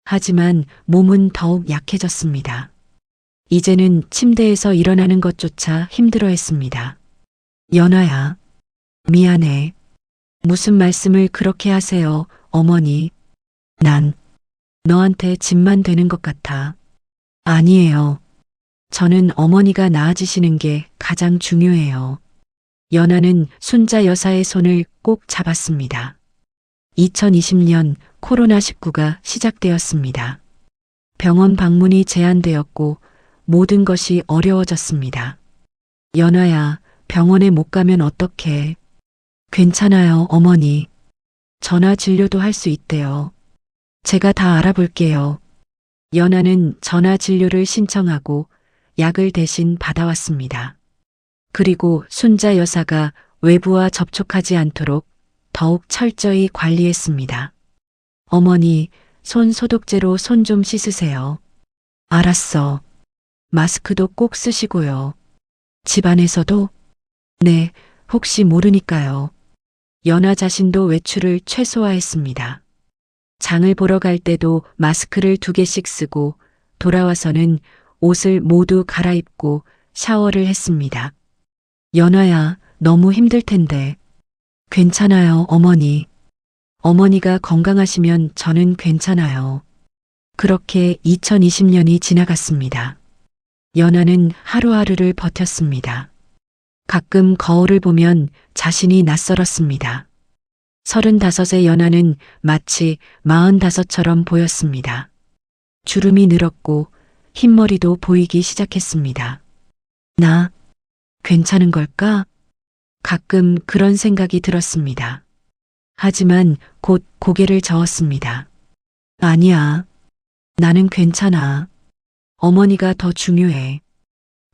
하지만 몸은 더욱 약해졌습니다. 이제는 침대에서 일어나는 것조차 힘들어했습니다. 연아야, 미안해. 무슨 말씀을 그렇게 하세요, 어머니. 난 너한테 짐만 되는 것 같아. 아니에요. 저는 어머니가 나아지시는 게 가장 중요해요. 연아는 순자 여사의 손을 꼭 잡았습니다. 2020년 코로나19가 시작되었습니다. 병원 방문이 제한되었고 모든 것이 어려워졌습니다. 연아야, 병원에 못 가면 어떡해. 괜찮아요, 어머니. 전화 진료도 할 수 있대요. 제가 다 알아볼게요. 연아는 전화 진료를 신청하고 약을 대신 받아왔습니다. 그리고 순자 여사가 외부와 접촉하지 않도록 더욱 철저히 관리했습니다. 어머니, 손 소독제로 손 좀 씻으세요. 알았어. 마스크도 꼭 쓰시고요. 집안에서도? 네, 혹시 모르니까요. 연아 자신도 외출을 최소화했습니다. 장을 보러 갈 때도 마스크를 2개씩 쓰고 돌아와서는 옷을 모두 갈아입고 샤워를 했습니다. 연아야, 너무 힘들 텐데. 괜찮아요, 어머니. 어머니가 건강하시면 저는 괜찮아요. 그렇게 2020년이 지나갔습니다. 연아는 하루하루를 버텼습니다. 가끔 거울을 보면 자신이 낯설었습니다. 35의 연아는 마치 45처럼 보였습니다. 주름이 늘었고 흰머리도 보이기 시작했습니다. 나 괜찮은 걸까? 가끔 그런 생각이 들었습니다. 하지만 곧 고개를 저었습니다. 아니야. 나는 괜찮아. 어머니가 더 중요해.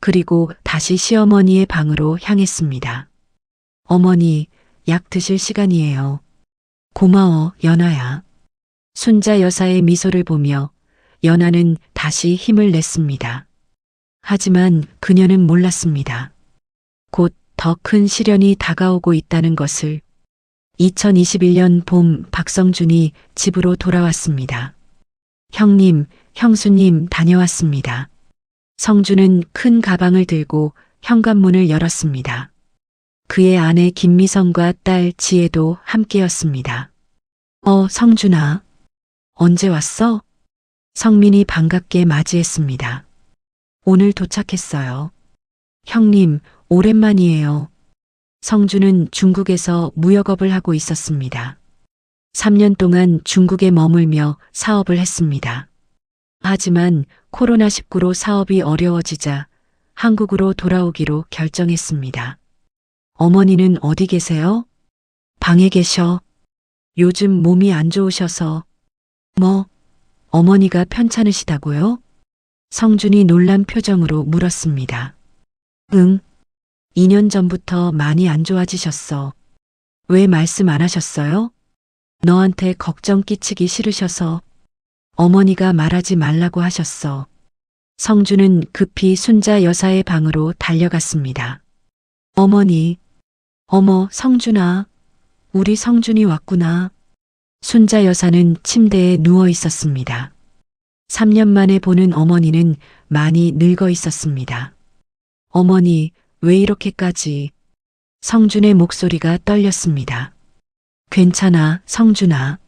그리고 다시 시어머니의 방으로 향했습니다. 어머니, 약 드실 시간이에요. 고마워, 연아야. 순자 여사의 미소를 보며 연아는 다시 힘을 냈습니다. 하지만 그녀는 몰랐습니다. 곧 더 큰 시련이 다가오고 있다는 것을. 2021년 봄 박성준이 집으로 돌아왔습니다. 형님, 형수님 다녀왔습니다. 성준은 큰 가방을 들고 현관문을 열었습니다. 그의 아내 김미성과 딸 지혜도 함께였습니다. 성준아. 언제 왔어? 성민이 반갑게 맞이했습니다. 오늘 도착했어요. 형님, 오랜만이에요. 성준은 중국에서 무역업을 하고 있었습니다. 3년 동안 중국에 머물며 사업을 했습니다. 하지만 코로나19로 사업이 어려워지자 한국으로 돌아오기로 결정했습니다. 어머니는 어디 계세요? 방에 계셔. 요즘 몸이 안 좋으셔서. 어머니가 편찮으시다고요? 성준이 놀란 표정으로 물었습니다. 응. 2년 전부터 많이 안 좋아지셨어. 왜 말씀 안 하셨어요? 너한테 걱정 끼치기 싫으셔서. 어머니가 말하지 말라고 하셨어. 성준은 급히 순자 여사의 방으로 달려갔습니다. 어머니. 어머, 성준아. 우리 성준이 왔구나. 순자 여사는 침대에 누워 있었습니다. 3년 만에 보는 어머니는 많이 늙어 있었습니다. 어머니, 왜 이렇게까지? 성준의 목소리가 떨렸습니다. 괜찮아, 성준아.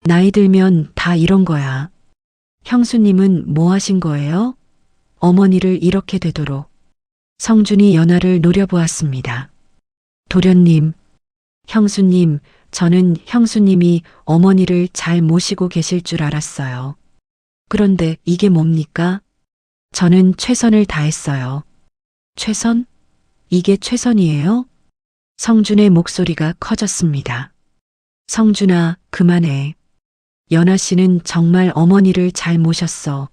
나이 들면 다 이런 거야. 형수님은 뭐 하신 거예요? 어머니를 이렇게 되도록. 성준이 연하를 노려보았습니다. 도련님, 형수님, 저는 형수님이 어머니를 잘 모시고 계실 줄 알았어요. 그런데 이게 뭡니까? 저는 최선을 다했어요. 최선? 이게 최선이에요? 성준의 목소리가 커졌습니다. 성준아, 그만해. 연아 씨는 정말 어머니를 잘 모셨어.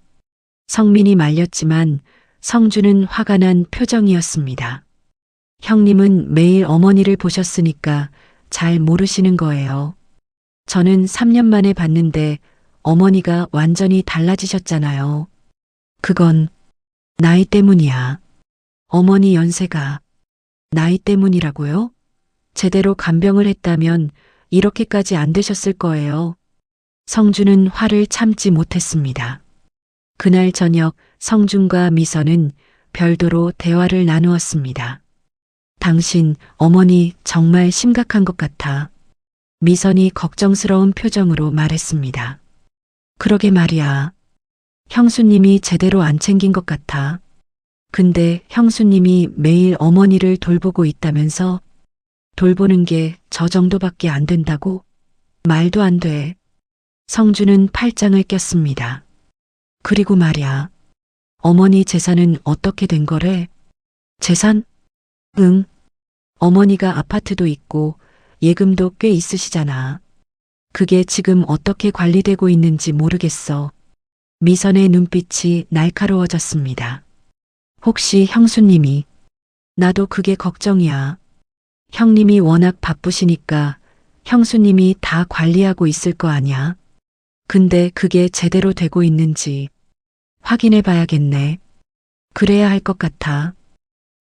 성민이 말렸지만 성준은 화가 난 표정이었습니다. 형님은 매일 어머니를 보셨으니까 잘 모르시는 거예요. 저는 3년 만에 봤는데 어머니가 완전히 달라지셨잖아요. 그건 나이 때문이야. 어머니 연세가 나이 때문이라고요? 제대로 간병을 했다면 이렇게까지 안 되셨을 거예요. 성준은 화를 참지 못했습니다. 그날 저녁 성준과 미선은 별도로 대화를 나누었습니다. 당신 어머니 정말 심각한 것 같아. 미선이 걱정스러운 표정으로 말했습니다. 그러게 말이야. 형수님이 제대로 안 챙긴 것 같아. 근데 형수님이 매일 어머니를 돌보고 있다면서 돌보는 게 저 정도밖에 안 된다고? 말도 안 돼. 성준은 팔짱을 꼈습니다. 그리고 말이야. 어머니 재산은 어떻게 된 거래? 재산? 응. 어머니가 아파트도 있고 예금도 꽤 있으시잖아. 그게 지금 어떻게 관리되고 있는지 모르겠어. 미선의 눈빛이 날카로워졌습니다. 혹시 형수님이? 나도 그게 걱정이야. 형님이 워낙 바쁘시니까 형수님이 다 관리하고 있을 거 아냐. 근데 그게 제대로 되고 있는지 확인해 봐야겠네. 그래야 할 것 같아.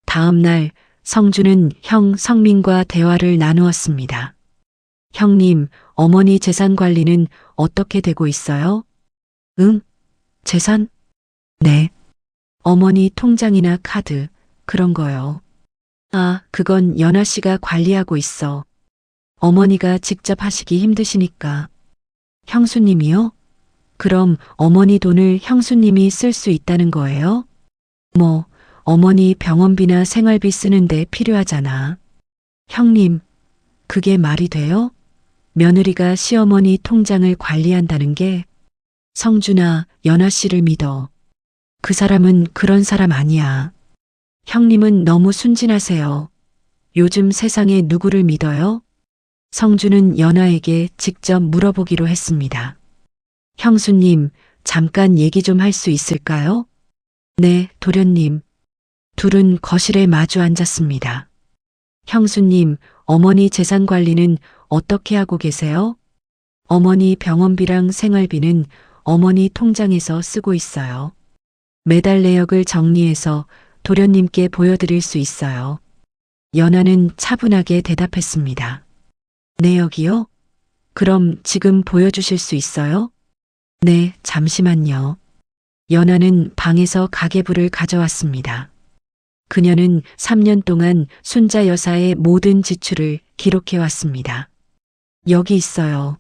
다음 날 성준은 형 성민과 대화를 나누었습니다. 형님, 어머니 재산 관리는 어떻게 되고 있어요? 응? 재산? 네. 어머니 통장이나 카드, 그런 거요. 아, 그건 연아 씨가 관리하고 있어. 어머니가 직접 하시기 힘드시니까. 형수님이요? 그럼 어머니 돈을 형수님이 쓸 수 있다는 거예요? 뭐, 어머니 병원비나 생활비 쓰는데 필요하잖아. 형님, 그게 말이 돼요? 며느리가 시어머니 통장을 관리한다는 게? 성준아, 연아 씨를 믿어. 그 사람은 그런 사람 아니야. 형님은 너무 순진하세요. 요즘 세상에 누구를 믿어요? 성준은 연아에게 직접 물어보기로 했습니다. 형수님, 잠깐 얘기 좀 할 수 있을까요? 네, 도련님. 둘은 거실에 마주 앉았습니다. 형수님, 어머니 재산 관리는 어떻게 하고 계세요? 어머니 병원비랑 생활비는 어머니 통장에서 쓰고 있어요. 매달 내역을 정리해서 도련님께 보여드릴 수 있어요. 연아는 차분하게 대답했습니다. 내역이요? 그럼 지금 보여주실 수 있어요? 네, 잠시만요. 연아는 방에서 가계부를 가져왔습니다. 그녀는 3년 동안 순자 여사의 모든 지출을 기록해왔습니다. 여기 있어요.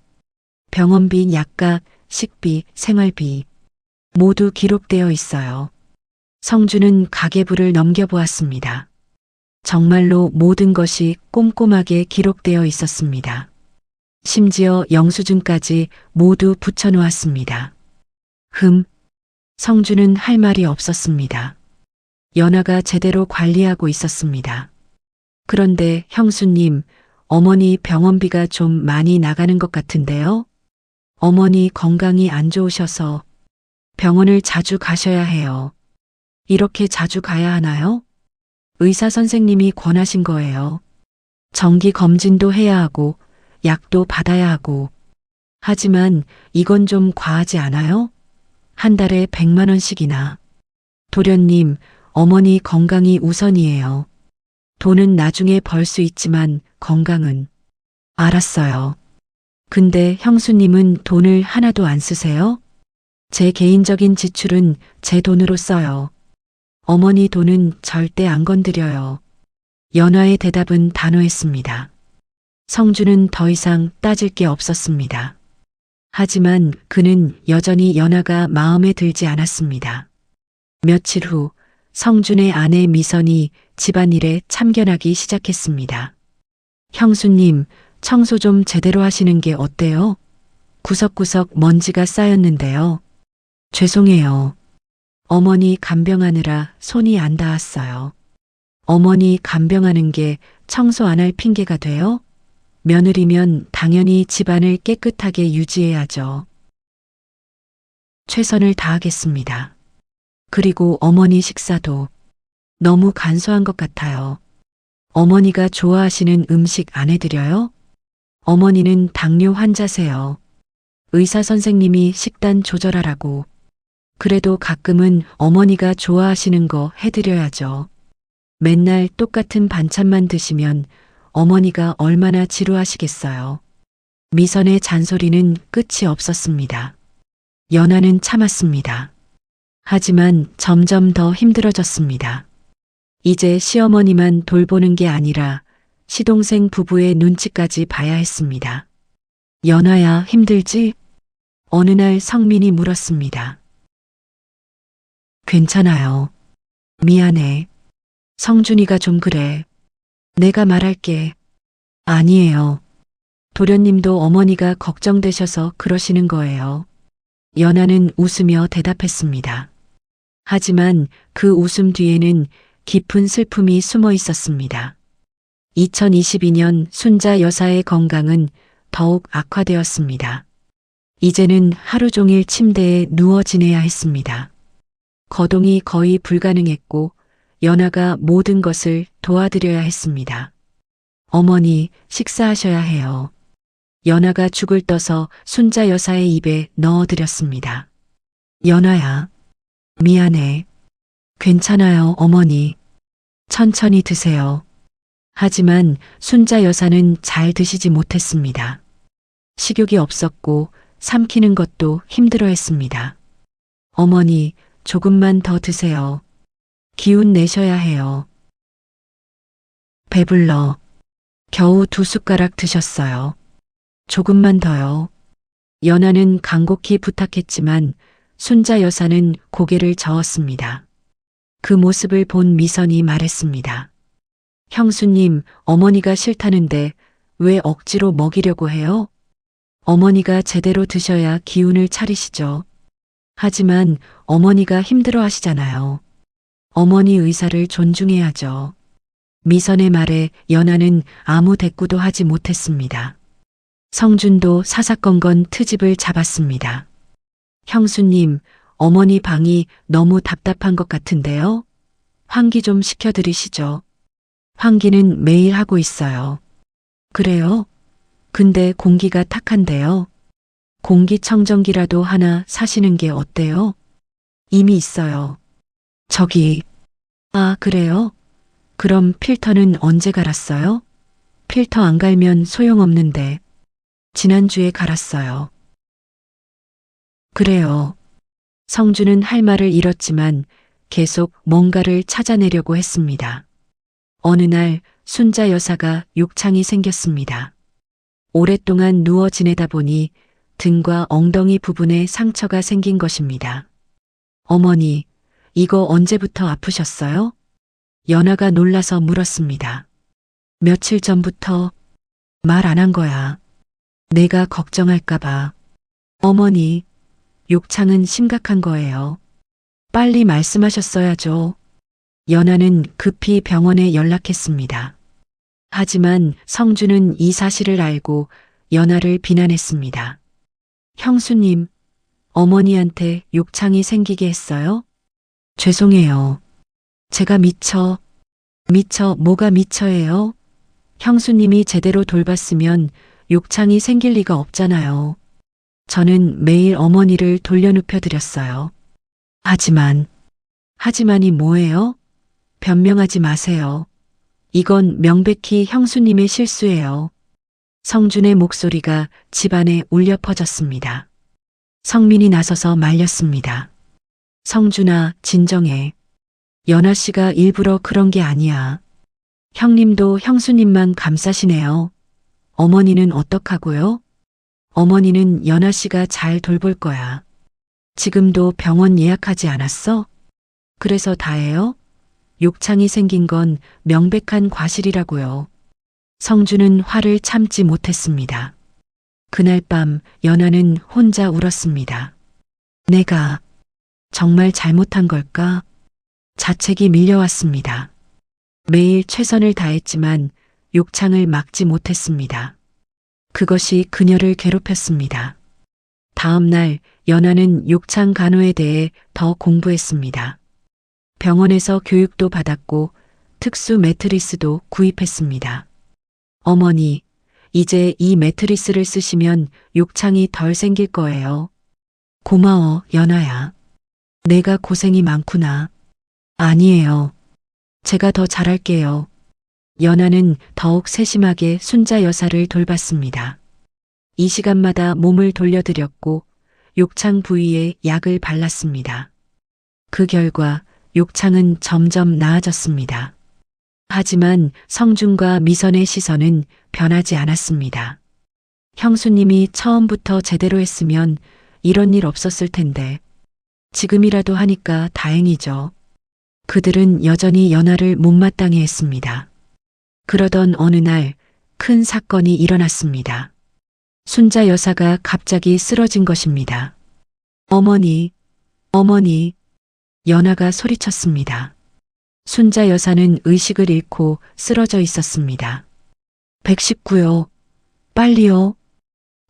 병원비, 약값, 식비, 생활비 모두 기록되어 있어요. 성준은 가계부를 넘겨보았습니다. 정말로 모든 것이 꼼꼼하게 기록되어 있었습니다. 심지어 영수증까지 모두 붙여놓았습니다. 성준은 할 말이 없었습니다. 연아가 제대로 관리하고 있었습니다. 그런데 형수님, 어머니 병원비가 좀 많이 나가는 것 같은데요? 어머니 건강이 안 좋으셔서 병원을 자주 가셔야 해요. 이렇게 자주 가야 하나요? 의사 선생님이 권하신 거예요. 정기 검진도 해야 하고 약도 받아야 하고. 하지만 이건 좀 과하지 않아요? 한 달에 100만 원씩이나. 도련님, 어머니 건강이 우선이에요. 돈은 나중에 벌 수 있지만 건강은. 알았어요. 근데 형수님은 돈을 하나도 안 쓰세요? 제 개인적인 지출은 제 돈으로 써요. 어머니 돈은 절대 안 건드려요. 연화의 대답은 단호했습니다. 성주는 더 이상 따질 게 없었습니다. 하지만 그는 여전히 연화가 마음에 들지 않았습니다. 며칠 후 성준의 아내 미선이 집안일에 참견하기 시작했습니다. 형수님, 청소 좀 제대로 하시는 게 어때요? 구석구석 먼지가 쌓였는데요. 죄송해요. 어머니 간병하느라 손이 안 닿았어요. 어머니 간병하는 게 청소 안 할 핑계가 돼요? 며느리면 당연히 집안을 깨끗하게 유지해야죠. 최선을 다하겠습니다. 그리고 어머니 식사도 너무 간소한 것 같아요. 어머니가 좋아하시는 음식 안 해드려요? 어머니는 당뇨 환자세요. 의사 선생님이 식단 조절하라고. 그래도 가끔은 어머니가 좋아하시는 거 해드려야죠. 맨날 똑같은 반찬만 드시면 어머니가 얼마나 지루하시겠어요. 미선의 잔소리는 끝이 없었습니다. 연하는 참았습니다. 하지만 점점 더 힘들어졌습니다. 이제 시어머니만 돌보는 게 아니라 시동생 부부의 눈치까지 봐야 했습니다. 연하야, 힘들지? 어느 날 성민이 물었습니다. 괜찮아요. 미안해. 성준이가 좀 그래. 내가 말할게. 아니에요. 도련님도 어머니가 걱정되셔서 그러시는 거예요. 연하는 웃으며 대답했습니다. 하지만 그 웃음 뒤에는 깊은 슬픔이 숨어 있었습니다. 2022년 순자 여사의 건강은 더욱 악화되었습니다. 이제는 하루 종일 침대에 누워 지내야 했습니다. 거동이 거의 불가능했고 연하가 모든 것을 도와드려야 했습니다. 어머니, 식사하셔야 해요. 연하가 죽을 떠서 순자 여사의 입에 넣어드렸습니다. 연하야, 미안해. 괜찮아요, 어머니. 천천히 드세요. 하지만 순자 여사는 잘 드시지 못했습니다. 식욕이 없었고 삼키는 것도 힘들어했습니다. 어머니, 조금만 더 드세요. 기운 내셔야 해요. 배불러. 겨우 2숟가락 드셨어요. 조금만 더요. 연하는 간곡히 부탁했지만 순자 여사는 고개를 저었습니다. 그 모습을 본 미선이 말했습니다. 형수님, 어머니가 싫다는데 왜 억지로 먹이려고 해요? 어머니가 제대로 드셔야 기운을 차리시죠. 하지만 어머니가 힘들어 하시잖아요. 어머니 의사를 존중해야죠. 미선의 말에 연하는 아무 대꾸도 하지 못했습니다. 성준도 사사건건 트집을 잡았습니다. 형수님, 어머니 방이 너무 답답한 것 같은데요? 환기 좀 시켜드리시죠. 환기는 매일 하고 있어요. 그래요? 근데 공기가 탁한데요. 공기청정기라도 하나 사시는 게 어때요? 이미 있어요. 저기, 아, 그래요? 그럼 필터는 언제 갈았어요? 필터 안 갈면 소용없는데. 지난주에 갈았어요. 그래요. 성주는 할 말을 잃었지만 계속 뭔가를 찾아내려고 했습니다. 어느 날 순자 여사가 욕창이 생겼습니다. 오랫동안 누워 지내다 보니 등과 엉덩이 부분에 상처가 생긴 것입니다. 어머니, 이거 언제부터 아프셨어요? 연하가 놀라서 물었습니다. 며칠 전부터 말 안 한 거야. 내가 걱정할까봐. 어머니, 욕창은 심각한 거예요. 빨리 말씀하셨어야죠. 연하는 급히 병원에 연락했습니다. 하지만 성주는 이 사실을 알고 연하를 비난했습니다. 형수님, 어머니한테 욕창이 생기게 했어요? 죄송해요. 제가 미처 뭐가 미처예요? 형수님이 제대로 돌봤으면 욕창이 생길 리가 없잖아요. 저는 매일 어머니를 돌려눕혀 드렸어요. 하지만이 뭐예요? 변명하지 마세요. 이건 명백히 형수님의 실수예요. 성준의 목소리가 집안에 울려 퍼졌습니다. 성민이 나서서 말렸습니다. 성준아, 진정해. 연아 씨가 일부러 그런 게 아니야. 형님도 형수님만 감싸시네요. 어머니는 어떡하고요? 어머니는 연아 씨가 잘 돌볼 거야. 지금도 병원 예약하지 않았어? 그래서 다예요? 욕창이 생긴 건 명백한 과실이라고요. 성준은 화를 참지 못했습니다. 그날 밤 연아는 혼자 울었습니다. 내가 정말 잘못한 걸까? 자책이 밀려왔습니다. 매일 최선을 다했지만 욕창을 막지 못했습니다. 그것이 그녀를 괴롭혔습니다. 다음 날 연아는 욕창 간호에 대해 더 공부했습니다. 병원에서 교육도 받았고 특수 매트리스도 구입했습니다. 어머니, 이제 이 매트리스를 쓰시면 욕창이 덜 생길 거예요. 고마워, 연아야. 내가 고생이 많구나. 아니에요. 제가 더 잘할게요. 연아는 더욱 세심하게 순자 여사를 돌봤습니다. 이 시간마다 몸을 돌려드렸고 욕창 부위에 약을 발랐습니다. 그 결과 욕창은 점점 나아졌습니다. 하지만 성준과 미선의 시선은 변하지 않았습니다. 형수님이 처음부터 제대로 했으면 이런 일 없었을 텐데 지금이라도 하니까 다행이죠. 그들은 여전히 연아를 못마땅해 했습니다. 그러던 어느 날 큰 사건이 일어났습니다. 순자 여사가 갑자기 쓰러진 것입니다. 어머니, 어머니, 연아가 소리쳤습니다. 순자 여사는 의식을 잃고 쓰러져 있었습니다. 119요. 빨리요.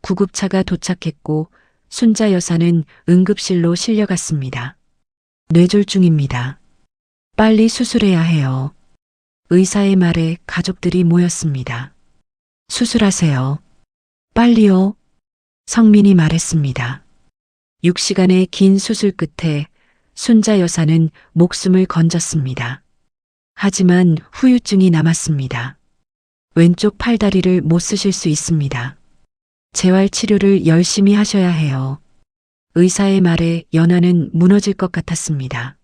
구급차가 도착했고 순자 여사는 응급실로 실려갔습니다. 뇌졸중입니다. 빨리 수술해야 해요. 의사의 말에 가족들이 모였습니다. 수술하세요. 빨리요. 성민이 말했습니다. 6시간의 긴 수술 끝에 순자 여사는 목숨을 건졌습니다. 하지만 후유증이 남았습니다. 왼쪽 팔다리를 못 쓰실 수 있습니다. 재활 치료를 열심히 하셔야 해요. 의사의 말에 연아는 무너질 것 같았습니다.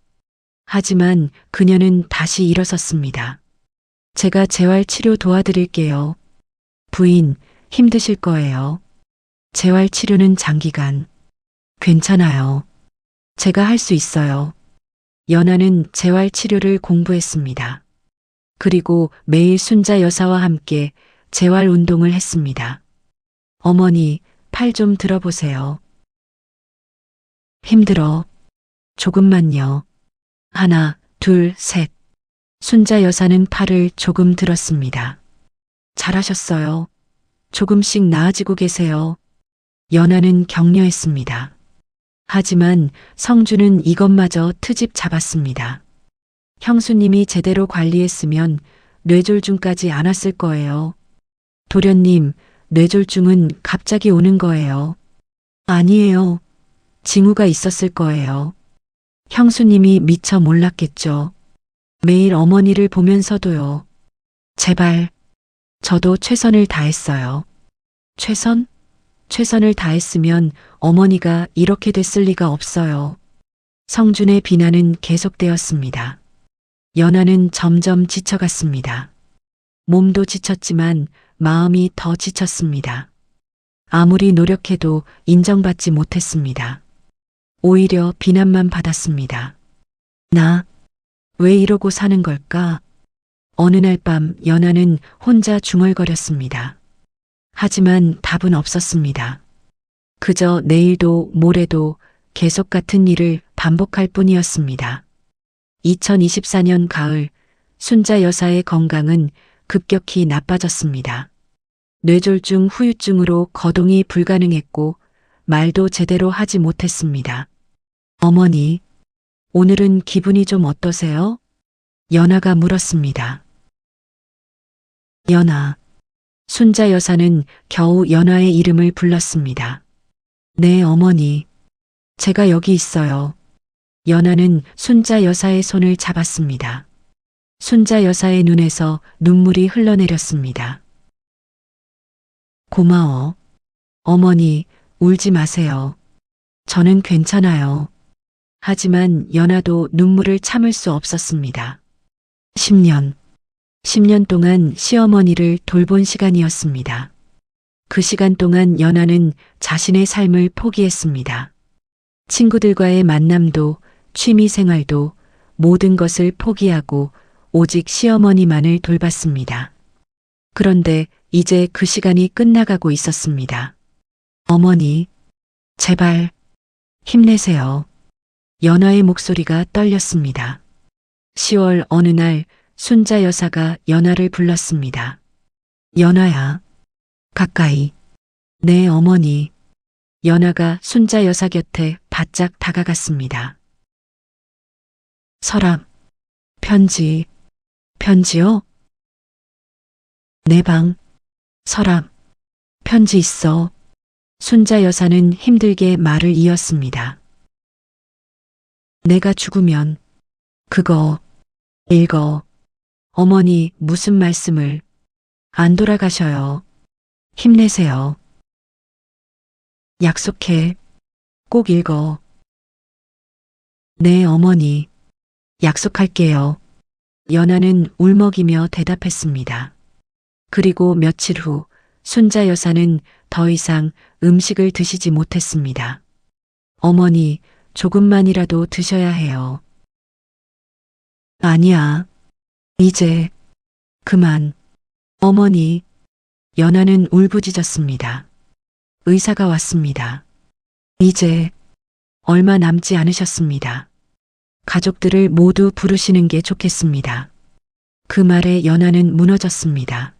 하지만 그녀는 다시 일어섰습니다. 제가 재활 치료 도와드릴게요. 부인, 힘드실 거예요. 재활 치료는 장기간. 괜찮아요. 제가 할 수 있어요. 연아는 재활 치료를 공부했습니다. 그리고 매일 순자 여사와 함께 재활 운동을 했습니다. 어머니, 팔 좀 들어보세요. 힘들어. 조금만요. 하나, 둘, 셋. 순자 여사는 팔을 조금 들었습니다. 잘하셨어요. 조금씩 나아지고 계세요. 연아는 격려했습니다. 하지만 성준은 이것마저 트집 잡았습니다. 형수님이 제대로 관리했으면 뇌졸중까지 안 왔을 거예요. 도련님, 뇌졸중은 갑자기 오는 거예요. 아니에요. 징후가 있었을 거예요. 형수님이 미처 몰랐겠죠. 매일 어머니를 보면서도요. 제발, 저도 최선을 다했어요. 최선? 최선을 다했으면 어머니가 이렇게 됐을 리가 없어요. 성준의 비난은 계속되었습니다. 연아는 점점 지쳐갔습니다. 몸도 지쳤지만 마음이 더 지쳤습니다. 아무리 노력해도 인정받지 못했습니다. 오히려 비난만 받았습니다. 나 왜 이러고 사는 걸까? 어느 날 밤 연아는 혼자 중얼거렸습니다. 하지만 답은 없었습니다. 그저 내일도 모레도 계속 같은 일을 반복할 뿐이었습니다. 2024년 가을, 순자 여사의 건강은 급격히 나빠졌습니다. 뇌졸중 후유증으로 거동이 불가능했고 말도 제대로 하지 못했습니다. 어머니, 오늘은 기분이 좀 어떠세요? 연아가 물었습니다. 연아. 순자 여사는 겨우 연아의 이름을 불렀습니다. 네, 어머니. 제가 여기 있어요. 연아는 순자 여사의 손을 잡았습니다. 순자 여사의 눈에서 눈물이 흘러내렸습니다. 고마워. 어머니, 울지 마세요. 저는 괜찮아요. 하지만 연아도 눈물을 참을 수 없었습니다. 10년. 10년 동안 시어머니를 돌본 시간이었습니다. 그 시간 동안 연아는 자신의 삶을 포기했습니다. 친구들과의 만남도 취미 생활도 모든 것을 포기하고 오직 시어머니만을 돌봤습니다. 그런데 이제 그 시간이 끝나가고 있었습니다. 어머니, 제발 힘내세요. 연아의 목소리가 떨렸습니다. 10월 어느 날 순자 여사가 연아를 불렀습니다. 연아야, 가까이. 네, 어머니. 연아가 순자 여사 곁에 바짝 다가갔습니다. 서랍, 편지, 편지요? 내 방, 서랍, 편지 있어. 순자 여사는 힘들게 말을 이었습니다. 내가 죽으면 그거 읽어. 어머니, 무슨 말씀을. 안 돌아가셔요. 힘내세요. 약속해. 꼭 읽어. 네, 어머니. 약속할게요. 연아는 울먹이며 대답했습니다. 그리고 며칠 후 순자 여사는 더 이상 음식을 드시지 못했습니다. 어머니, 조금만이라도 드셔야 해요. 아니야. 이제 그만. 어머니. 연아는 울부짖었습니다. 의사가 왔습니다. 이제 얼마 남지 않으셨습니다. 가족들을 모두 부르시는 게 좋겠습니다. 그 말에 연아는 무너졌습니다.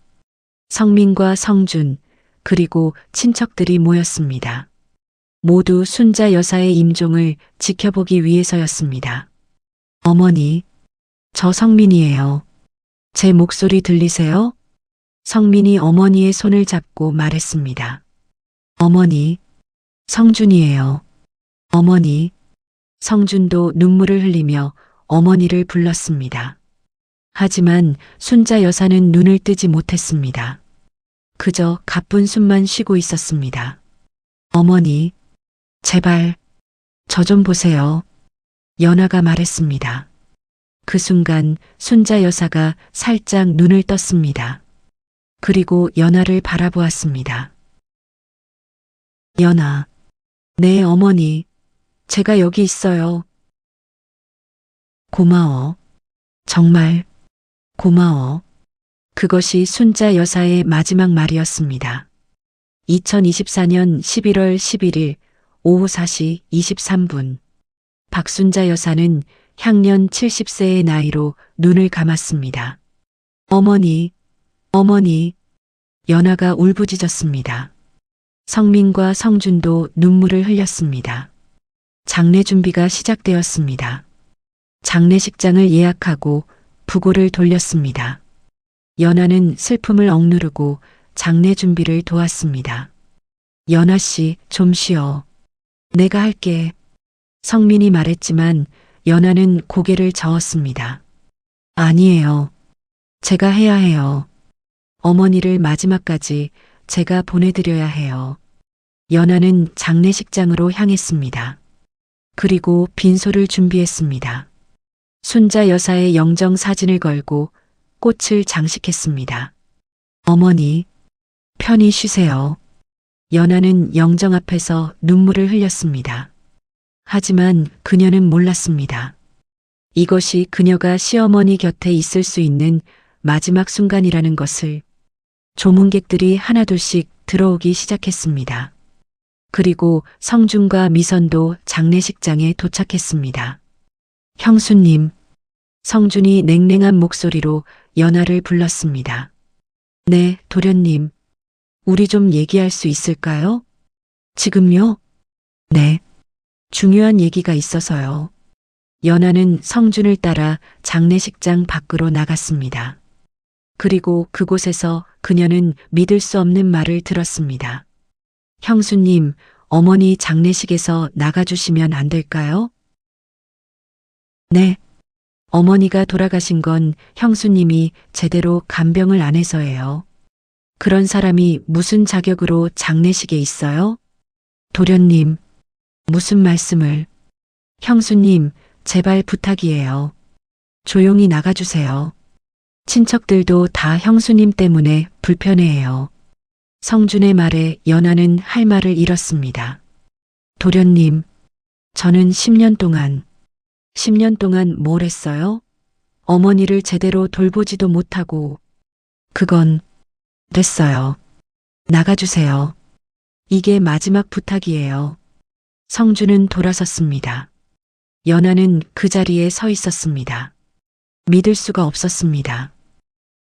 성민과 성준, 그리고 친척들이 모였습니다. 모두 순자 여사의 임종을 지켜보기 위해서였습니다. 어머니, 저 성민이에요. 제 목소리 들리세요? 성민이 어머니의 손을 잡고 말했습니다. 어머니, 성준이에요. 어머니, 성준도 눈물을 흘리며 어머니를 불렀습니다. 하지만 순자 여사는 눈을 뜨지 못했습니다. 그저 가쁜 숨만 쉬고 있었습니다. 어머니, 제발 저 좀 보세요. 연아가 말했습니다. 그 순간 순자 여사가 살짝 눈을 떴습니다. 그리고 연아를 바라보았습니다. 연아, 네, 어머니, 제가 여기 있어요. 고마워. 정말 고마워. 그것이 순자 여사의 마지막 말이었습니다. 2024년 11월 11일 오후 4시 23분. 박순자 여사는 향년 70세의 나이로 눈을 감았습니다. 어머니, 어머니. 연아가 울부짖었습니다. 성민과 성준도 눈물을 흘렸습니다. 장례 준비가 시작되었습니다. 장례식장을 예약하고 부고를 돌렸습니다. 연아는 슬픔을 억누르고 장례 준비를 도왔습니다. 연아 씨, 좀 쉬어. 내가 할게. 성민이 말했지만 연아는 고개를 저었습니다. 아니에요. 제가 해야 해요. 어머니를 마지막까지 제가 보내드려야 해요. 연아는 장례식장으로 향했습니다. 그리고 빈소를 준비했습니다. 순자 여사의 영정 사진을 걸고 꽃을 장식했습니다. 어머니, 편히 쉬세요. 연아는 영정 앞에서 눈물을 흘렸습니다. 하지만 그녀는 몰랐습니다. 이것이 그녀가 시어머니 곁에 있을 수 있는 마지막 순간이라는 것을. 조문객들이 하나둘씩 들어오기 시작했습니다. 그리고 성준과 미선도 장례식장에 도착했습니다. 형수님, 성준이 냉랭한 목소리로 연아를 불렀습니다. 네, 도련님. 우리 좀 얘기할 수 있을까요? 지금요? 네. 중요한 얘기가 있어서요. 연아는 성준을 따라 장례식장 밖으로 나갔습니다. 그리고 그곳에서 그녀는 믿을 수 없는 말을 들었습니다. 형수님, 어머니 장례식에서 나가주시면 안 될까요? 네. 어머니가 돌아가신 건 형수님이 제대로 간병을 안 해서예요. 그런 사람이 무슨 자격으로 장례식에 있어요? 도련님, 무슨 말씀을. 형수님, 제발 부탁이에요. 조용히 나가주세요. 친척들도 다 형수님 때문에 불편해해요. 성준의 말에 연하는 할 말을 잃었습니다. 도련님, 저는 10년 동안 뭘 했어요? 어머니를 제대로 돌보지도 못하고. 그건 됐어요. 나가주세요. 이게 마지막 부탁이에요. 성준은 돌아섰습니다. 연하는 그 자리에 서 있었습니다. 믿을 수가 없었습니다.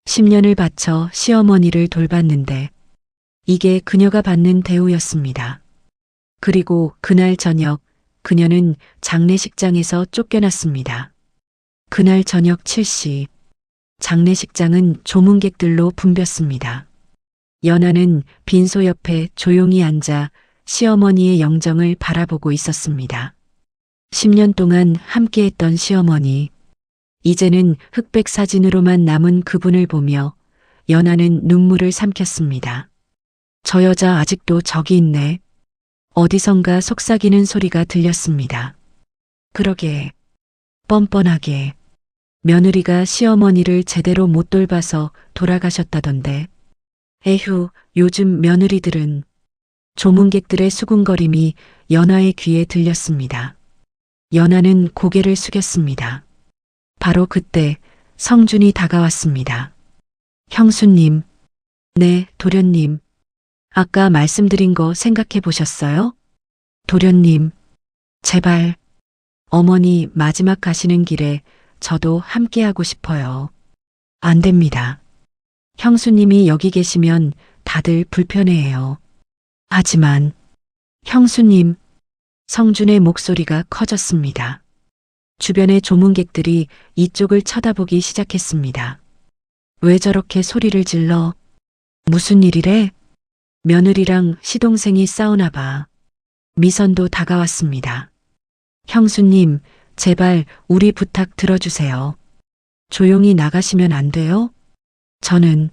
10년을 바쳐 시어머니를 돌봤는데 이게 그녀가 받는 대우였습니다. 그리고 그날 저녁 그녀는 장례식장에서 쫓겨났습니다. 그날 저녁 7시 장례식장은 조문객들로 붐볐습니다. 연하는 빈소 옆에 조용히 앉아 시어머니의 영정을 바라보고 있었습니다. 10년 동안 함께했던 시어머니, 이제는 흑백 사진으로만 남은 그분을 보며 연하는 눈물을 삼켰습니다. 저 여자 아직도 저기 있네. 어디선가 속삭이는 소리가 들렸습니다. 그러게, 뻔뻔하게 며느리가 시어머니를 제대로 못 돌봐서 돌아가셨다던데. 에휴, 요즘 며느리들은. 조문객들의 수군거림이 연하의 귀에 들렸습니다. 연하는 고개를 숙였습니다. 바로 그때 성준이 다가왔습니다. 형수님, 네, 도련님. 아까 말씀드린 거 생각해 보셨어요? 도련님, 제발, 어머니 마지막 가시는 길에 저도 함께하고 싶어요. 안 됩니다. 형수님이 여기 계시면 다들 불편해해요. 하지만, 형수님, 성준의 목소리가 커졌습니다. 주변의 조문객들이 이쪽을 쳐다보기 시작했습니다. 왜 저렇게 소리를 질러? 무슨 일이래? 며느리랑 시동생이 싸우나 봐. 미선도 다가왔습니다. 형수님, 제발 우리 부탁 들어주세요. 조용히 나가시면 안 돼요? 저는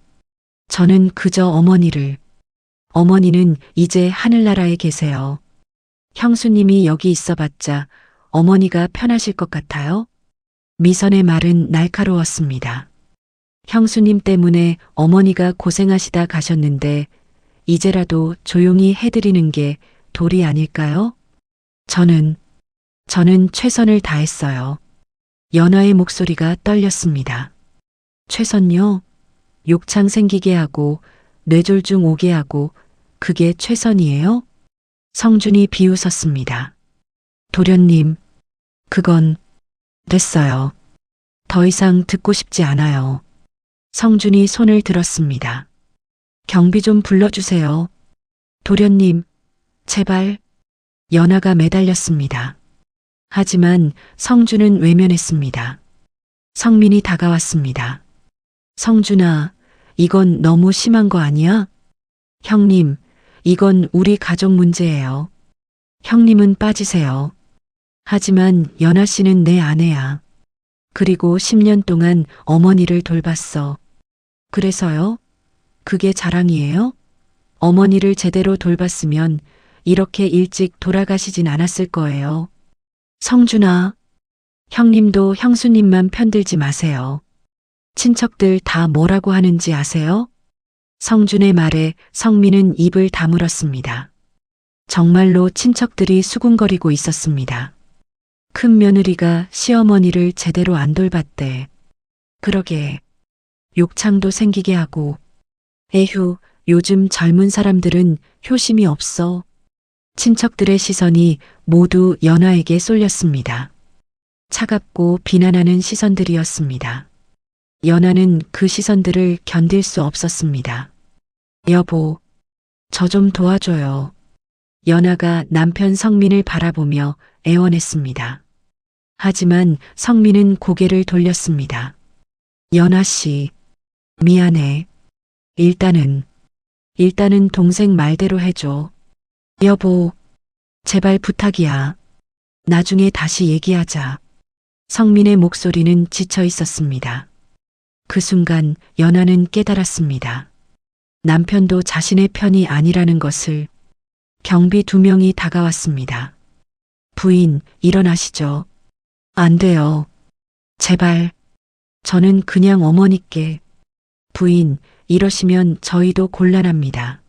그저 어머니는 이제 하늘나라에 계세요. 형수님이 여기 있어봤자 어머니가 편하실 것 같아요? 미선의 말은 날카로웠습니다. 형수님 때문에 어머니가 고생하시다 가셨는데 이제라도 조용히 해드리는 게 도리 아닐까요? 저는 최선을 다했어요. 연하의 목소리가 떨렸습니다. 최선요? 욕창 생기게 하고 뇌졸중 오게 하고 그게 최선이에요? 성준이 비웃었습니다. 도련님, 그건 됐어요. 더 이상 듣고 싶지 않아요. 성준이 손을 들었습니다. 경비 좀 불러주세요. 도련님, 제발. 연하가 매달렸습니다. 하지만 성준은 외면했습니다. 성민이 다가왔습니다. 성준아, 이건 너무 심한 거 아니야? 형님, 이건 우리 가족 문제예요. 형님은 빠지세요. 하지만 연하 씨는 내 아내야. 그리고 10년 동안 어머니를 돌봤어. 그래서요? 그게 자랑이에요? 어머니를 제대로 돌봤으면 이렇게 일찍 돌아가시진 않았을 거예요. 성준아, 형님도 형수님만 편들지 마세요. 친척들 다 뭐라고 하는지 아세요? 성준의 말에 성민은 입을 다물었습니다. 정말로 친척들이 수군거리고 있었습니다. 큰 며느리가 시어머니를 제대로 안 돌봤대. 그러게, 욕창도 생기게 하고. 에휴, 요즘 젊은 사람들은 효심이 없어. 친척들의 시선이 모두 연하에게 쏠렸습니다. 차갑고 비난하는 시선들이었습니다. 연하는 그 시선들을 견딜 수 없었습니다. 여보, 저 좀 도와줘요. 연하가 남편 성민을 바라보며 애원했습니다. 하지만 성민은 고개를 돌렸습니다. 연하 씨, 미안해. 일단은 동생 말대로 해줘. 여보, 제발 부탁이야. 나중에 다시 얘기하자. 성민의 목소리는 지쳐 있었습니다. 그 순간 연하는 깨달았습니다. 남편도 자신의 편이 아니라는 것을. 경비 2명이 다가왔습니다. 부인, 일어나시죠. 안 돼요. 제발. 저는 그냥 어머니께. 부인, 이러시면 저희도 곤란합니다.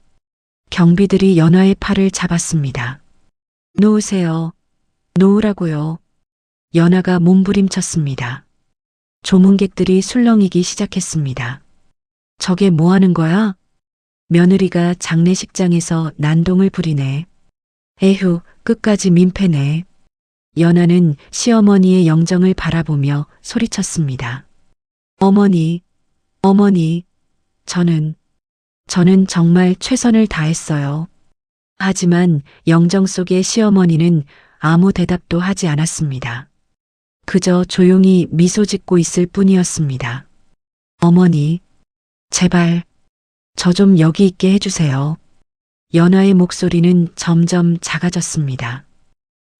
경비들이 연화의 팔을 잡았습니다. 놓으세요. 놓으라고요. 연화가 몸부림쳤습니다. 조문객들이 술렁이기 시작했습니다. 저게 뭐 하는 거야? 며느리가 장례식장에서 난동을 부리네. 에휴, 끝까지 민폐네. 연하는 시어머니의 영정을 바라보며 소리쳤습니다. 어머니, 어머니, 저는 정말 최선을 다했어요. 하지만 영정 속의 시어머니는 아무 대답도 하지 않았습니다. 그저 조용히 미소 짓고 있을 뿐이었습니다. 어머니, 제발, 저 좀 여기 있게 해주세요. 연하의 목소리는 점점 작아졌습니다.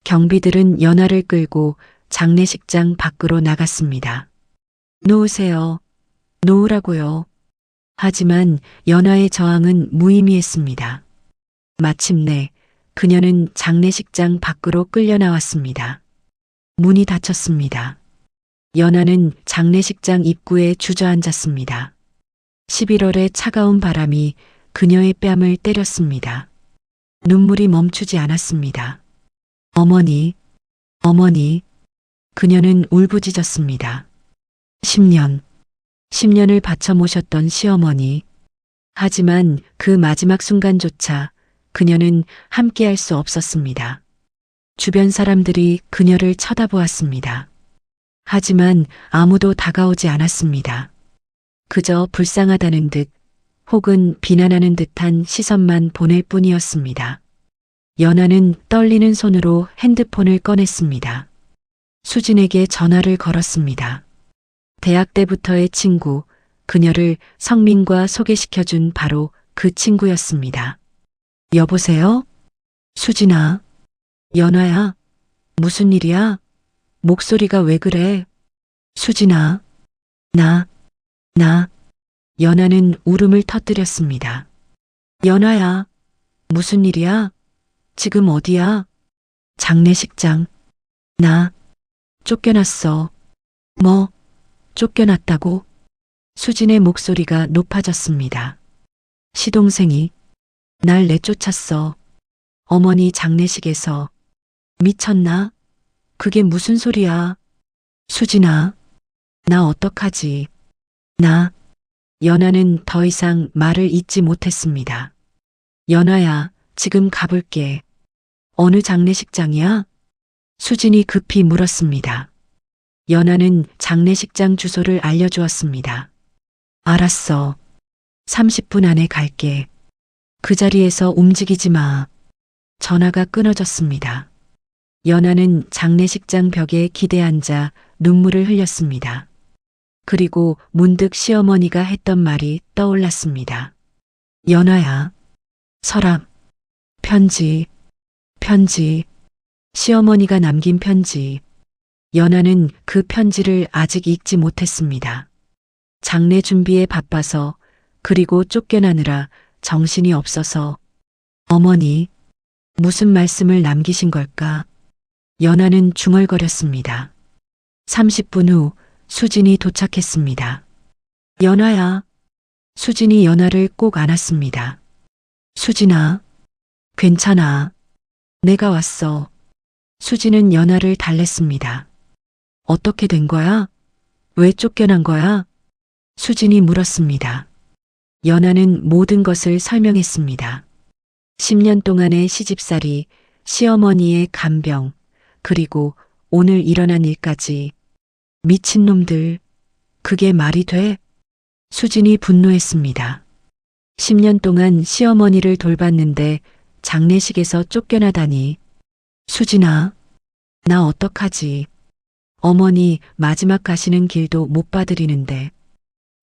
경비들은 연하를 끌고 장례식장 밖으로 나갔습니다. 놓으세요. 놓으라고요. 하지만 연하의 저항은 무의미했습니다. 마침내 그녀는 장례식장 밖으로 끌려 나왔습니다. 문이 닫혔습니다. 연하는 장례식장 입구에 주저앉았습니다. 11월의 차가운 바람이 그녀의 뺨을 때렸습니다. 눈물이 멈추지 않았습니다. 어머니, 어머니. 그녀는 울부짖었습니다. 10년을 바쳐 모셨던 시어머니. 하지만 그 마지막 순간조차 그녀는 함께할 수 없었습니다. 주변 사람들이 그녀를 쳐다보았습니다. 하지만 아무도 다가오지 않았습니다. 그저 불쌍하다는 듯 혹은 비난하는 듯한 시선만 보낼 뿐이었습니다. 연하는 떨리는 손으로 핸드폰을 꺼냈습니다. 수진에게 전화를 걸었습니다. 대학 때부터의 친구, 그녀를 성민과 소개시켜준 바로 그 친구였습니다. 여보세요? 수진아. 연하야. 무슨 일이야? 목소리가 왜 그래? 수진아. 나. 연하는 울음을 터뜨렸습니다. 연하야. 무슨 일이야? 지금 어디야? 장례식장. 나. 쫓겨났어. 뭐? 쫓겨났다고? 수진의 목소리가 높아졌습니다. 시동생이 날 내쫓았어. 어머니 장례식에서. 미쳤나? 그게 무슨 소리야? 수진아. 나 어떡하지? 연하는 더 이상 말을 잇지 못했습니다. 연하야, 지금 가볼게. 어느 장례식장이야? 수진이 급히 물었습니다. 연하는 장례식장 주소를 알려주었습니다. 알았어. 30분 안에 갈게. 그 자리에서 움직이지 마. 전화가 끊어졌습니다. 연하는 장례식장 벽에 기대앉아 눈물을 흘렸습니다. 그리고 문득 시어머니가 했던 말이 떠올랐습니다. 연하야, 서랍, 편지. 시어머니가 남긴 편지. 연하는 그 편지를 아직 읽지 못했습니다. 장례 준비에 바빠서 그리고 쫓겨나느라 정신이 없어서. 어머니, 무슨 말씀을 남기신 걸까? 연하는 중얼거렸습니다. 30분 후 수진이 도착했습니다. 연하야. 수진이 연하를 꼭 안았습니다. 수진아, 괜찮아. 내가 왔어. 수진은 연하를 달랬습니다. 어떻게 된 거야? 왜 쫓겨난 거야? 수진이 물었습니다. 연하는 모든 것을 설명했습니다. 10년 동안의 시집살이, 시어머니의 간병, 그리고 오늘 일어난 일까지. 미친놈들, 그게 말이 돼? 수진이 분노했습니다. 10년 동안 시어머니를 돌봤는데 장례식에서 쫓겨나다니. 수진아, 나 어떡하지? 어머니 마지막 가시는 길도 못 봐드리는데.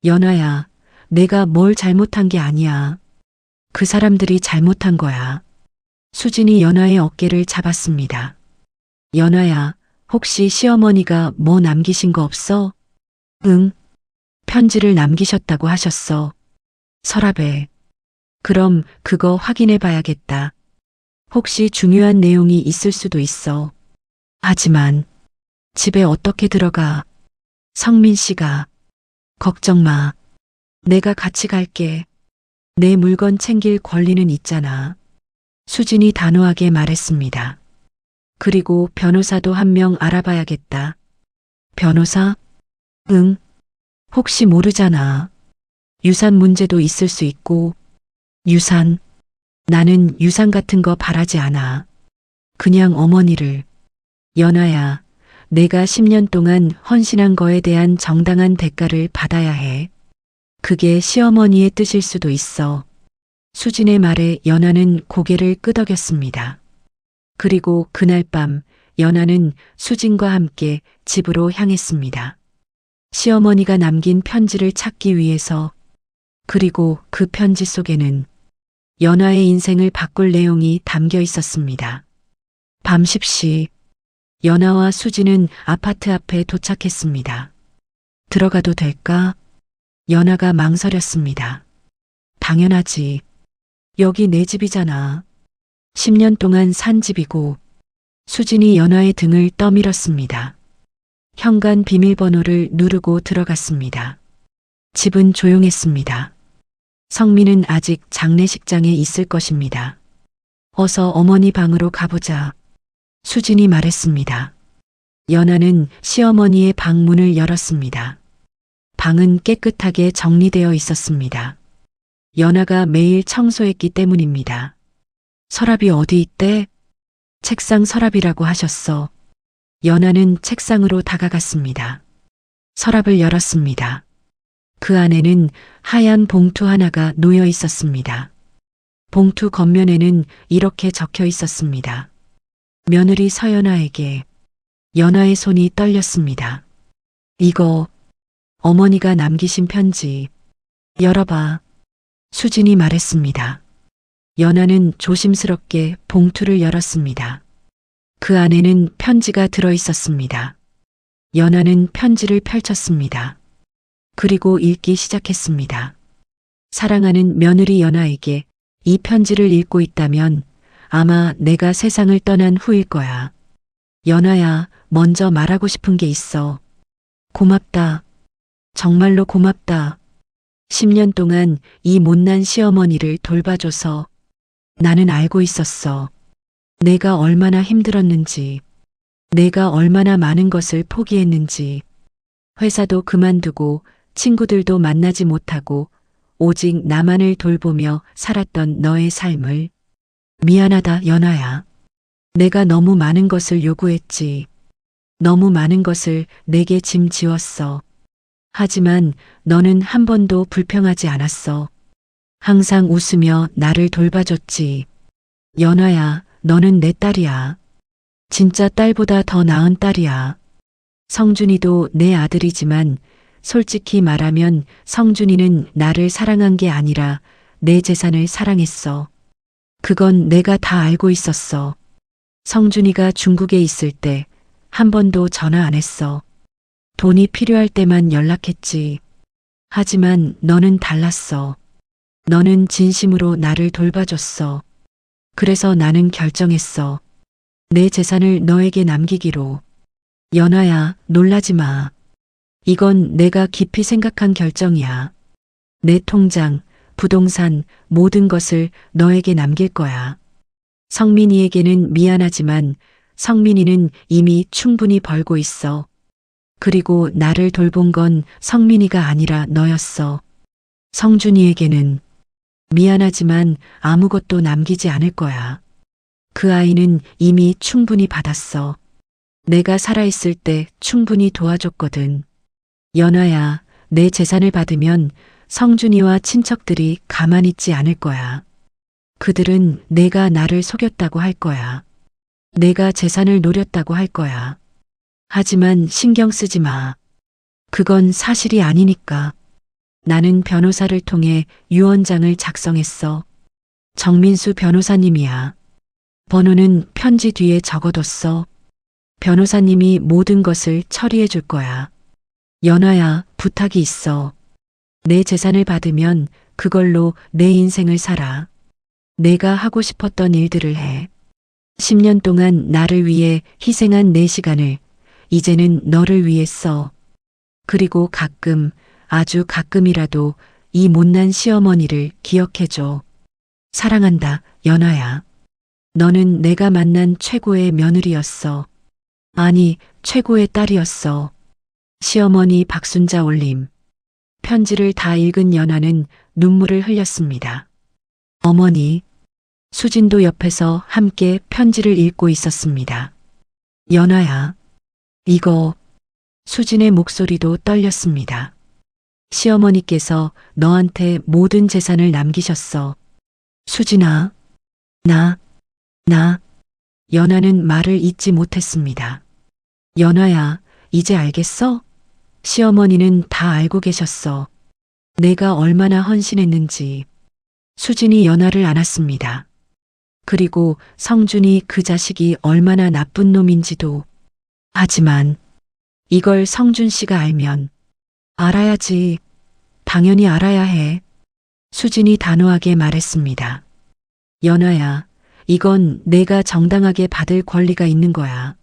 연하야, 내가 뭘 잘못한 게 아니야. 그 사람들이 잘못한 거야. 수진이 연하의 어깨를 잡았습니다. 연하야, 혹시 시어머니가 뭐 남기신 거 없어? 응, 편지를 남기셨다고 하셨어. 서랍에. 그럼 그거 확인해 봐야겠다. 혹시 중요한 내용이 있을 수도 있어. 하지만 집에 어떻게 들어가? 성민 씨가 걱정 마. 내가 같이 갈게. 내 물건 챙길 권리는 있잖아. 수진이 단호하게 말했습니다. 그리고 변호사도 한 명 알아봐야겠다. 변호사? 응. 혹시 모르잖아. 유산 문제도 있을 수 있고. 유산? 나는 유산 같은 거 바라지 않아. 그냥 어머니를. 연아야, 내가 10년 동안 헌신한 거에 대한 정당한 대가를 받아야 해. 그게 시어머니의 뜻일 수도 있어. 수진의 말에 연아는 고개를 끄덕였습니다. 그리고 그날 밤 연아는 수진과 함께 집으로 향했습니다. 시어머니가 남긴 편지를 찾기 위해서. 그리고 그 편지 속에는 연아의 인생을 바꿀 내용이 담겨 있었습니다. 밤 10시 연아와 수진은 아파트 앞에 도착했습니다. 들어가도 될까? 연아가 망설였습니다. 당연하지. 여기 내 집이잖아. 10년 동안 산 집이고. 수진이 연아의 등을 떠밀었습니다. 현관 비밀번호를 누르고 들어갔습니다. 집은 조용했습니다. 성민은 아직 장례식장에 있을 것입니다. 어서 어머니 방으로 가보자. 수진이 말했습니다. 연아는 시어머니의 방 문을 열었습니다. 방은 깨끗하게 정리되어 있었습니다. 연아가 매일 청소했기 때문입니다. 서랍이 어디 있대? 책상 서랍이라고 하셨어. 연아는 책상으로 다가갔습니다. 서랍을 열었습니다. 그 안에는 하얀 봉투 하나가 놓여 있었습니다. 봉투 겉면에는 이렇게 적혀 있었습니다. 며느리 서연아에게. 연아의 손이 떨렸습니다. 이거 어머니가 남기신 편지. 열어봐. 수진이 말했습니다. 연아는 조심스럽게 봉투를 열었습니다. 그 안에는 편지가 들어 있었습니다. 연아는 편지를 펼쳤습니다. 그리고 읽기 시작했습니다. 사랑하는 며느리 연아에게 이 편지를 읽고 있다면 아마 내가 세상을 떠난 후일 거야. 연아야, 먼저 말하고 싶은 게 있어. 고맙다. 정말로 고맙다. 10년 동안 이 못난 시어머니를 돌봐줘서 나는 알고 있었어. 내가 얼마나 힘들었는지, 내가 얼마나 많은 것을 포기했는지, 회사도 그만두고 친구들도 만나지 못하고 오직 나만을 돌보며 살았던 너의 삶을. 미안하다, 연아야. 내가 너무 많은 것을 요구했지. 너무 많은 것을 내게 짐지었어. 하지만 너는 한 번도 불평하지 않았어. 항상 웃으며 나를 돌봐줬지. 연아야, 너는 내 딸이야. 진짜 딸보다 더 나은 딸이야. 성준이도 내 아들이지만 솔직히 말하면 성준이는 나를 사랑한 게 아니라 내 재산을 사랑했어. 그건 내가 다 알고 있었어. 성준이가 중국에 있을 때 한 번도 전화 안 했어. 돈이 필요할 때만 연락했지. 하지만 너는 달랐어. 너는 진심으로 나를 돌봐줬어. 그래서 나는 결정했어. 내 재산을 너에게 남기기로. 연아야, 놀라지 마. 이건 내가 깊이 생각한 결정이야. 내 통장, 부동산, 모든 것을 너에게 남길 거야. 성민이에게는 미안하지만 성민이는 이미 충분히 벌고 있어. 그리고 나를 돌본 건 성민이가 아니라 너였어. 성준이에게는 미안하지만 아무것도 남기지 않을 거야. 그 아이는 이미 충분히 받았어. 내가 살아있을 때 충분히 도와줬거든. 연아야, 내 재산을 받으면 성준이와 친척들이 가만히 있지 않을 거야. 그들은 내가 나를 속였다고 할 거야. 내가 재산을 노렸다고 할 거야. 하지만 신경 쓰지 마. 그건 사실이 아니니까. 나는 변호사를 통해 유언장을 작성했어. 정민수 변호사님이야. 번호는 편지 뒤에 적어뒀어. 변호사님이 모든 것을 처리해 줄 거야. 연아야, 부탁이 있어. 내 재산을 받으면 그걸로 내 인생을 살아. 내가 하고 싶었던 일들을 해. 10년 동안 나를 위해 희생한 내 시간을 이제는 너를 위해 써. 그리고 가끔, 아주 가끔이라도 이 못난 시어머니를 기억해줘. 사랑한다, 연아야. 너는 내가 만난 최고의 며느리였어. 아니, 최고의 딸이었어. 시어머니 박순자 올림. 편지를 다 읽은 연아는 눈물을 흘렸습니다. 어머니, 수진도 옆에서 함께 편지를 읽고 있었습니다. 연아야, 이거, 수진의 목소리도 떨렸습니다. 시어머니께서 너한테 모든 재산을 남기셨어. 수진아, 나, 연아는 말을 잇지 못했습니다. 연아야, 이제 알겠어? 시어머니는 다 알고 계셨어. 내가 얼마나 헌신했는지. 수진이 연아를 안았습니다. 그리고 성준이 그 자식이 얼마나 나쁜 놈인지도. 하지만 이걸 성준 씨가 알면 알아야지. 당연히 알아야 해. 수진이 단호하게 말했습니다. 연아야, 이건 내가 정당하게 받을 권리가 있는 거야.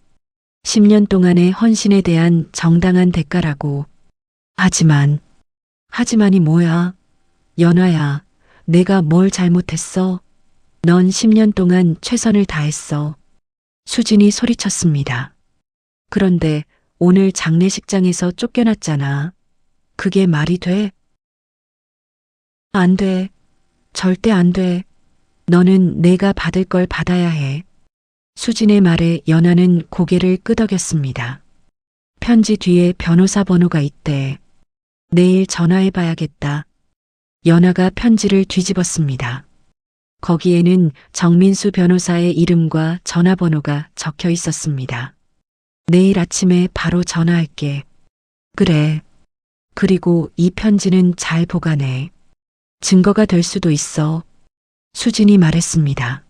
10년 동안의 헌신에 대한 정당한 대가라고. 하지만이 뭐야? 연아야, 내가 뭘 잘못했어? 넌 10년 동안 최선을 다했어. 수진이 소리쳤습니다. 그런데 오늘 장례식장에서 쫓겨났잖아. 그게 말이 돼? 안 돼. 절대 안 돼. 너는 내가 받을 걸 받아야 해. 수진의 말에 연아는 고개를 끄덕였습니다. 편지 뒤에 변호사 번호가 있대. 내일 전화해봐야겠다. 연아가 편지를 뒤집었습니다. 거기에는 정민수 변호사의 이름과 전화번호가 적혀 있었습니다. 내일 아침에 바로 전화할게. 그래. 그리고 이 편지는 잘 보관해. 증거가 될 수도 있어. 수진이 말했습니다.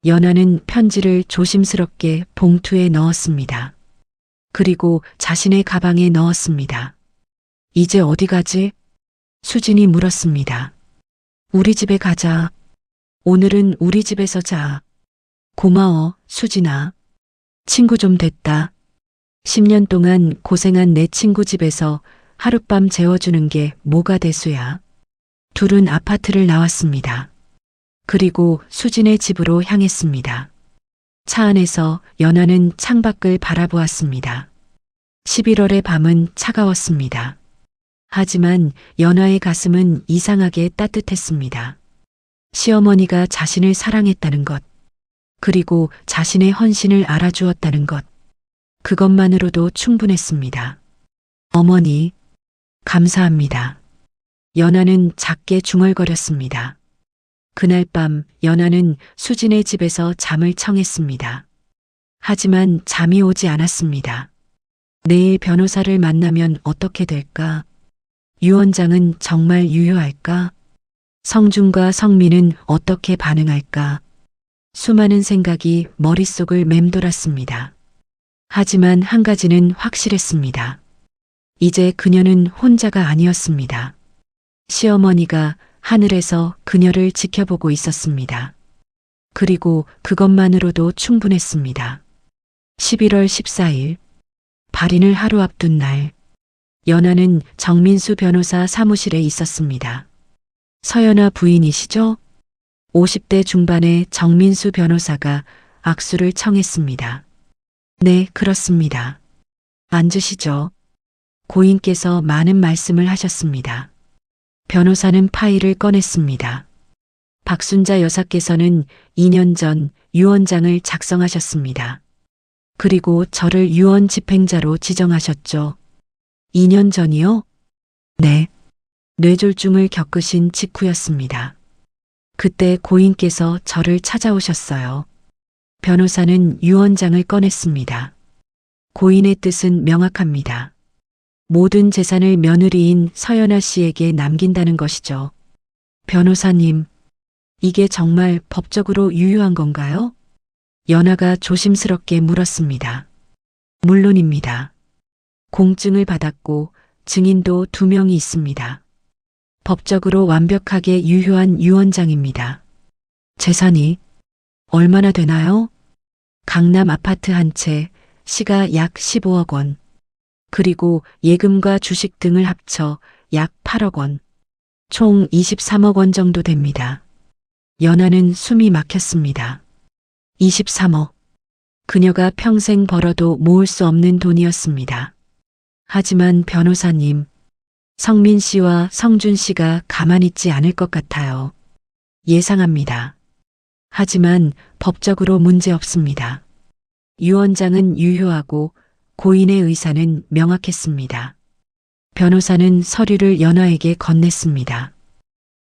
연아는 편지를 조심스럽게 봉투에 넣었습니다. 그리고 자신의 가방에 넣었습니다. 이제 어디 가지? 수진이 물었습니다. 우리 집에 가자. 오늘은 우리 집에서 자. 고마워, 수진아. 친구 좀 됐다. 10년 동안 고생한 내 친구 집에서 하룻밤 재워주는 게 뭐가 대수야. 둘은 아파트를 나왔습니다. 그리고 수진의 집으로 향했습니다. 차 안에서 연아는 창밖을 바라보았습니다. 11월의 밤은 차가웠습니다. 하지만 연아의 가슴은 이상하게 따뜻했습니다. 시어머니가 자신을 사랑했다는 것, 그리고 자신의 헌신을 알아주었다는 것, 그것만으로도 충분했습니다. 어머니, 감사합니다. 연아는 작게 중얼거렸습니다. 그날 밤 연아는 수진의 집에서 잠을 청했습니다. 하지만 잠이 오지 않았습니다. 내일 변호사를 만나면 어떻게 될까? 유원장은 정말 유효할까? 성준과 성민은 어떻게 반응할까? 수많은 생각이 머릿속을 맴돌았습니다. 하지만 한 가지는 확실했습니다. 이제 그녀는 혼자가 아니었습니다. 시어머니가 하늘에서 그녀를 지켜보고 있었습니다. 그리고 그것만으로도 충분했습니다. 11월 14일, 발인을 하루 앞둔 날, 연아는 정민수 변호사 사무실에 있었습니다. 서연아 부인이시죠? 50대 중반의 정민수 변호사가 악수를 청했습니다. 네, 그렇습니다. 앉으시죠. 고인께서 많은 말씀을 하셨습니다. 변호사는 파일을 꺼냈습니다. 박순자 여사께서는 2년 전 유언장을 작성하셨습니다. 그리고 저를 유언 집행자로 지정하셨죠. 2년 전이요? 네. 뇌졸중을 겪으신 직후였습니다. 그때 고인께서 저를 찾아오셨어요. 변호사는 유언장을 꺼냈습니다. 고인의 뜻은 명확합니다. 모든 재산을 며느리인 서연아 씨에게 남긴다는 것이죠. 변호사님, 이게 정말 법적으로 유효한 건가요? 연아가 조심스럽게 물었습니다. 물론입니다. 공증을 받았고 증인도 2명이 있습니다. 법적으로 완벽하게 유효한 유언장입니다. 재산이 얼마나 되나요? 강남 아파트 한 채, 시가 약 15억 원. 그리고 예금과 주식 등을 합쳐 약 8억 원. 총 23억 원 정도 됩니다. 연하는 숨이 막혔습니다. 23억. 그녀가 평생 벌어도 모을 수 없는 돈이었습니다. 하지만 변호사님, 성민 씨와 성준 씨가 가만히 있지 않을 것 같아요. 예상합니다. 하지만 법적으로 문제 없습니다. 유언장은 유효하고 고인의 의사는 명확했습니다. 변호사는 서류를 연하에게 건넸습니다.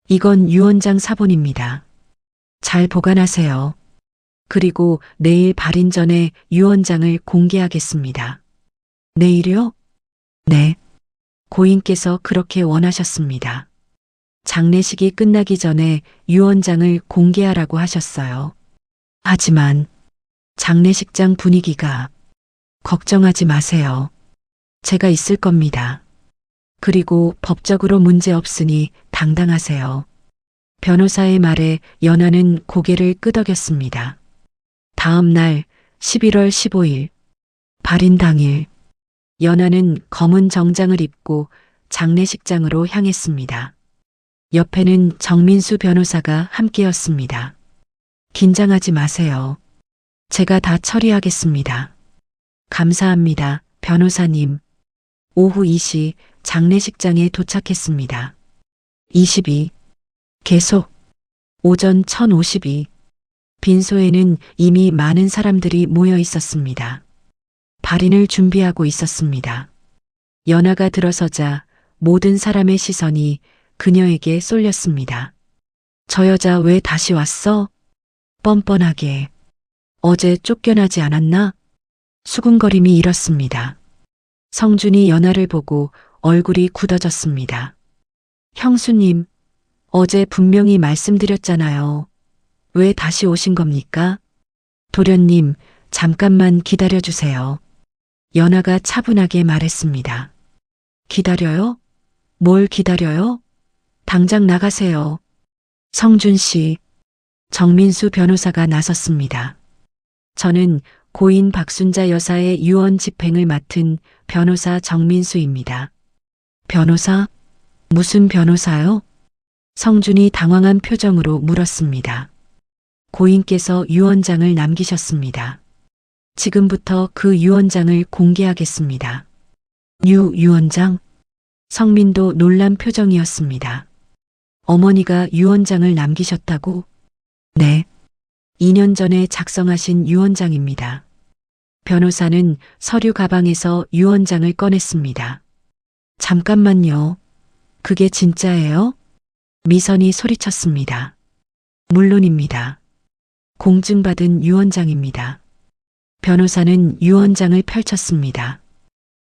이건 유언장 사본입니다. 잘 보관하세요. 그리고 내일 발인 전에 유언장을 공개하겠습니다. 내일요? 네. 고인께서 그렇게 원하셨습니다. 장례식이 끝나기 전에 유언장을 공개하라고 하셨어요. 하지만 장례식장 분위기가 걱정하지 마세요. 제가 있을 겁니다. 그리고 법적으로 문제 없으니 당당하세요. 변호사의 말에 연하는 고개를 끄덕였습니다. 다음 날 11월 15일 발인 당일 연하는 검은 정장을 입고 장례식장으로 향했습니다. 옆에는 정민수 변호사가 함께였습니다. 긴장하지 마세요. 제가 다 처리하겠습니다. 감사합니다, 변호사님. 오후 2시 장례식장에 도착했습니다. 22. 계속. 오전 1052. 빈소에는 이미 많은 사람들이 모여 있었습니다. 발인을 준비하고 있었습니다. 연하가 들어서자 모든 사람의 시선이 그녀에게 쏠렸습니다. 저 여자 왜 다시 왔어? 뻔뻔하게. 어제 쫓겨나지 않았나? 수군거림이 일었습니다. 성준이 연하를 보고 얼굴이 굳어졌습니다. 형수님, 어제 분명히 말씀드렸잖아요. 왜 다시 오신 겁니까? 도련님, 잠깐만 기다려주세요. 연하가 차분하게 말했습니다. 기다려요? 뭘 기다려요? 당장 나가세요. 성준 씨, 정민수 변호사가 나섰습니다. 저는 고인 박순자 여사의 유언 집행을 맡은 변호사 정민수입니다. 변호사? 무슨 변호사요? 성준이 당황한 표정으로 물었습니다. 고인께서 유언장을 남기셨습니다. 지금부터 그 유언장을 공개하겠습니다. 유언장? 성민도 놀란 표정이었습니다. 어머니가 유언장을 남기셨다고? 네. 2년 전에 작성하신 유언장입니다. 변호사는 서류 가방에서 유언장을 꺼냈습니다. 잠깐만요. 그게 진짜예요? 미선이 소리쳤습니다. 물론입니다. 공증받은 유언장입니다. 변호사는 유언장을 펼쳤습니다.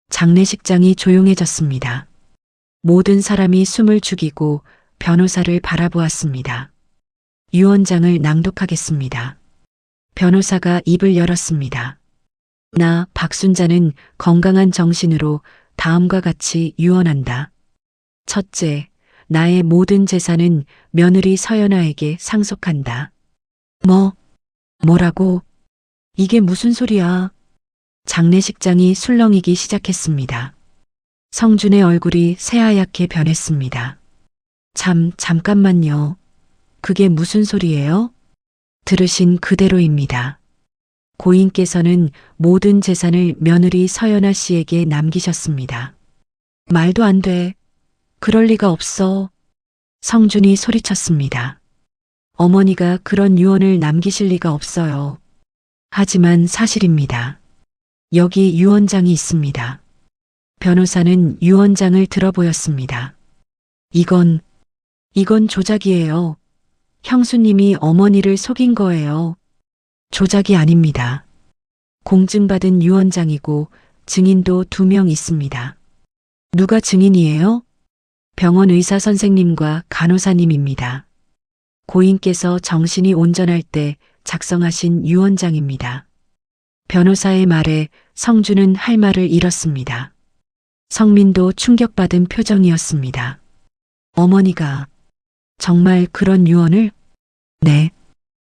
장례식장이 조용해졌습니다. 모든 사람이 숨을 죽이고 변호사를 바라보았습니다. 유언장을 낭독하겠습니다. 변호사가 입을 열었습니다. 나 박순자는 건강한 정신으로 다음과 같이 유언한다. 첫째, 나의 모든 재산은 며느리 서연아에게 상속한다. 뭐라고? 이게 무슨 소리야? 장례식장이 술렁이기 시작했습니다. 성준의 얼굴이 새하얗게 변했습니다. 잠깐만요. 그게 무슨 소리예요? 들으신 그대로입니다. 고인께서는 모든 재산을 며느리 서연아 씨에게 남기셨습니다. 말도 안 돼. 그럴 리가 없어. 성준이 소리쳤습니다. 어머니가 그런 유언을 남기실 리가 없어요. 하지만 사실입니다. 여기 유언장이 있습니다. 변호사는 유언장을 들어보였습니다. 이건 조작이에요. 형수님이 어머니를 속인 거예요. 조작이 아닙니다. 공증받은 유언장이고 증인도 2명 있습니다. 누가 증인이에요? 병원 의사 선생님과 간호사님입니다. 고인께서 정신이 온전할 때 작성하신 유언장입니다. 변호사의 말에 성준은 할 말을 잃었습니다. 성민도 충격받은 표정이었습니다. 어머니가 정말 그런 유언을? 네.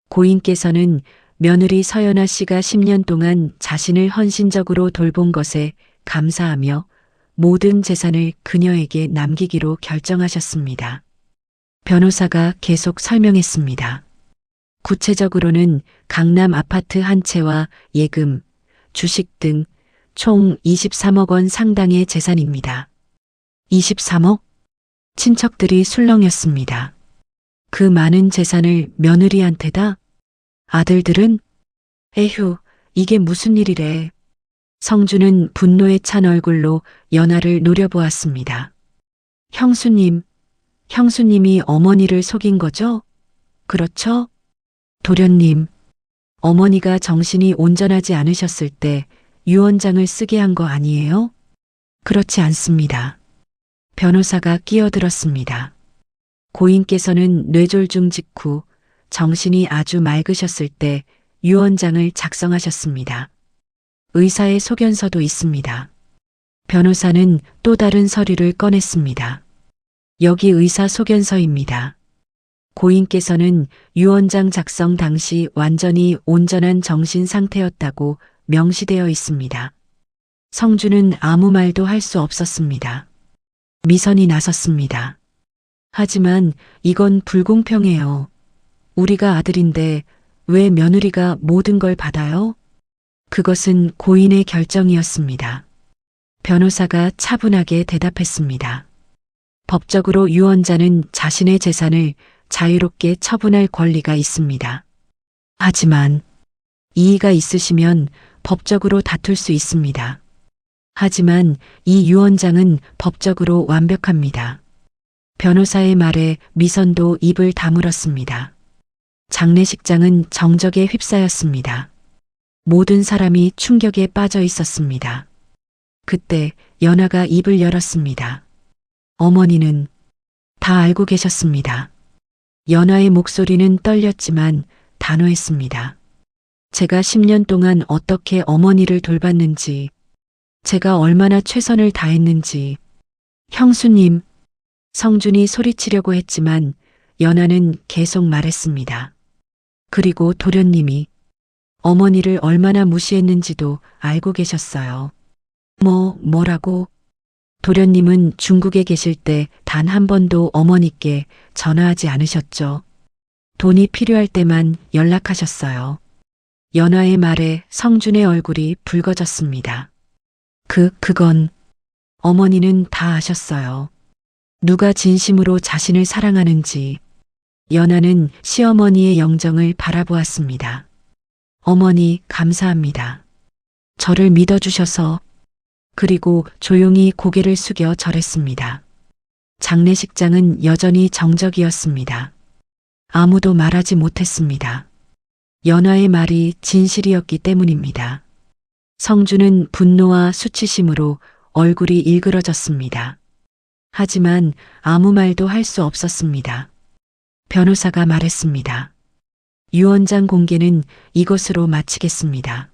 고인께서는 며느리 서연아 씨가 10년 동안 자신을 헌신적으로 돌본 것에 감사하며 모든 재산을 그녀에게 남기기로 결정하셨습니다. 변호사가 계속 설명했습니다. 구체적으로는 강남 아파트 한 채와 예금, 주식 등 총 23억 원 상당의 재산입니다. 23억? 친척들이 술렁였습니다. 그 많은 재산을 며느리한테다? 아들들은? 에휴, 이게 무슨 일이래. 성주는 분노에 찬 얼굴로 연하를 노려보았습니다. 형수님이 어머니를 속인 거죠? 그렇죠? 도련님, 어머니가 정신이 온전하지 않으셨을 때 유언장을 쓰게 한 거 아니에요? 그렇지 않습니다. 변호사가 끼어들었습니다. 고인께서는 뇌졸중 직후 정신이 아주 맑으셨을 때 유언장을 작성하셨습니다. 의사의 소견서도 있습니다. 변호사는 또 다른 서류를 꺼냈습니다. 여기 의사 소견서입니다. 고인께서는 유언장 작성 당시 완전히 온전한 정신 상태였다고 명시되어 있습니다. 성주는 아무 말도 할 수 없었습니다. 미선이 나섰습니다. 하지만 이건 불공평해요. 우리가 아들인데 왜 며느리가 모든 걸 받아요? 그것은 고인의 결정이었습니다. 변호사가 차분하게 대답했습니다. 법적으로 유언자는 자신의 재산을 자유롭게 처분할 권리가 있습니다. 하지만 이의가 있으시면 법적으로 다툴 수 있습니다. 하지만 이 유언장은 법적으로 완벽합니다. 변호사의 말에 미선도 입을 다물었습니다. 장례식장은 정적에 휩싸였습니다. 모든 사람이 충격에 빠져 있었습니다. 그때 연하가 입을 열었습니다. 어머니는 다 알고 계셨습니다. 연하의 목소리는 떨렸지만 단호했습니다. 제가 10년 동안 어떻게 어머니를 돌봤는지, 제가 얼마나 최선을 다했는지. 형수님, 성준이 소리치려고 했지만 연하는 계속 말했습니다. 그리고 도련님이 어머니를 얼마나 무시했는지도 알고 계셨어요. 뭐라고? 도련님은 중국에 계실 때 단 한 번도 어머니께 전화하지 않으셨죠. 돈이 필요할 때만 연락하셨어요. 연하의 말에 성준의 얼굴이 붉어졌습니다. 그건 어머니는 다 아셨어요. 누가 진심으로 자신을 사랑하는지. 연하는 시어머니의 영정을 바라보았습니다. 어머니 감사합니다. 저를 믿어주셔서. 그리고 조용히 고개를 숙여 절했습니다. 장례식장은 여전히 정적이었습니다. 아무도 말하지 못했습니다. 연하의 말이 진실이었기 때문입니다. 성주는 분노와 수치심으로 얼굴이 일그러졌습니다. 하지만 아무 말도 할 수 없었습니다. 변호사가 말했습니다. 유언장 공개는 이것으로 마치겠습니다.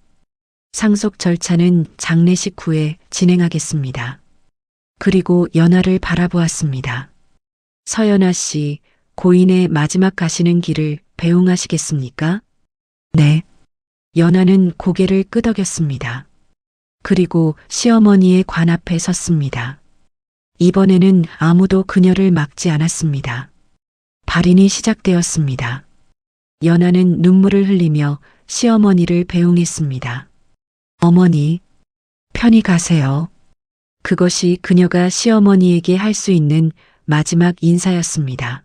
상속 절차는 장례식 후에 진행하겠습니다. 그리고 연하를 바라보았습니다. 서연아 씨, 고인의 마지막 가시는 길을 배웅하시겠습니까? 네. 연하는 고개를 끄덕였습니다. 그리고 시어머니의 관 앞에 섰습니다. 이번에는 아무도 그녀를 막지 않았습니다. 발인이 시작되었습니다. 연하는 눈물을 흘리며 시어머니를 배웅했습니다. 어머니, 편히 가세요. 그것이 그녀가 시어머니에게 할 수 있는 마지막 인사였습니다.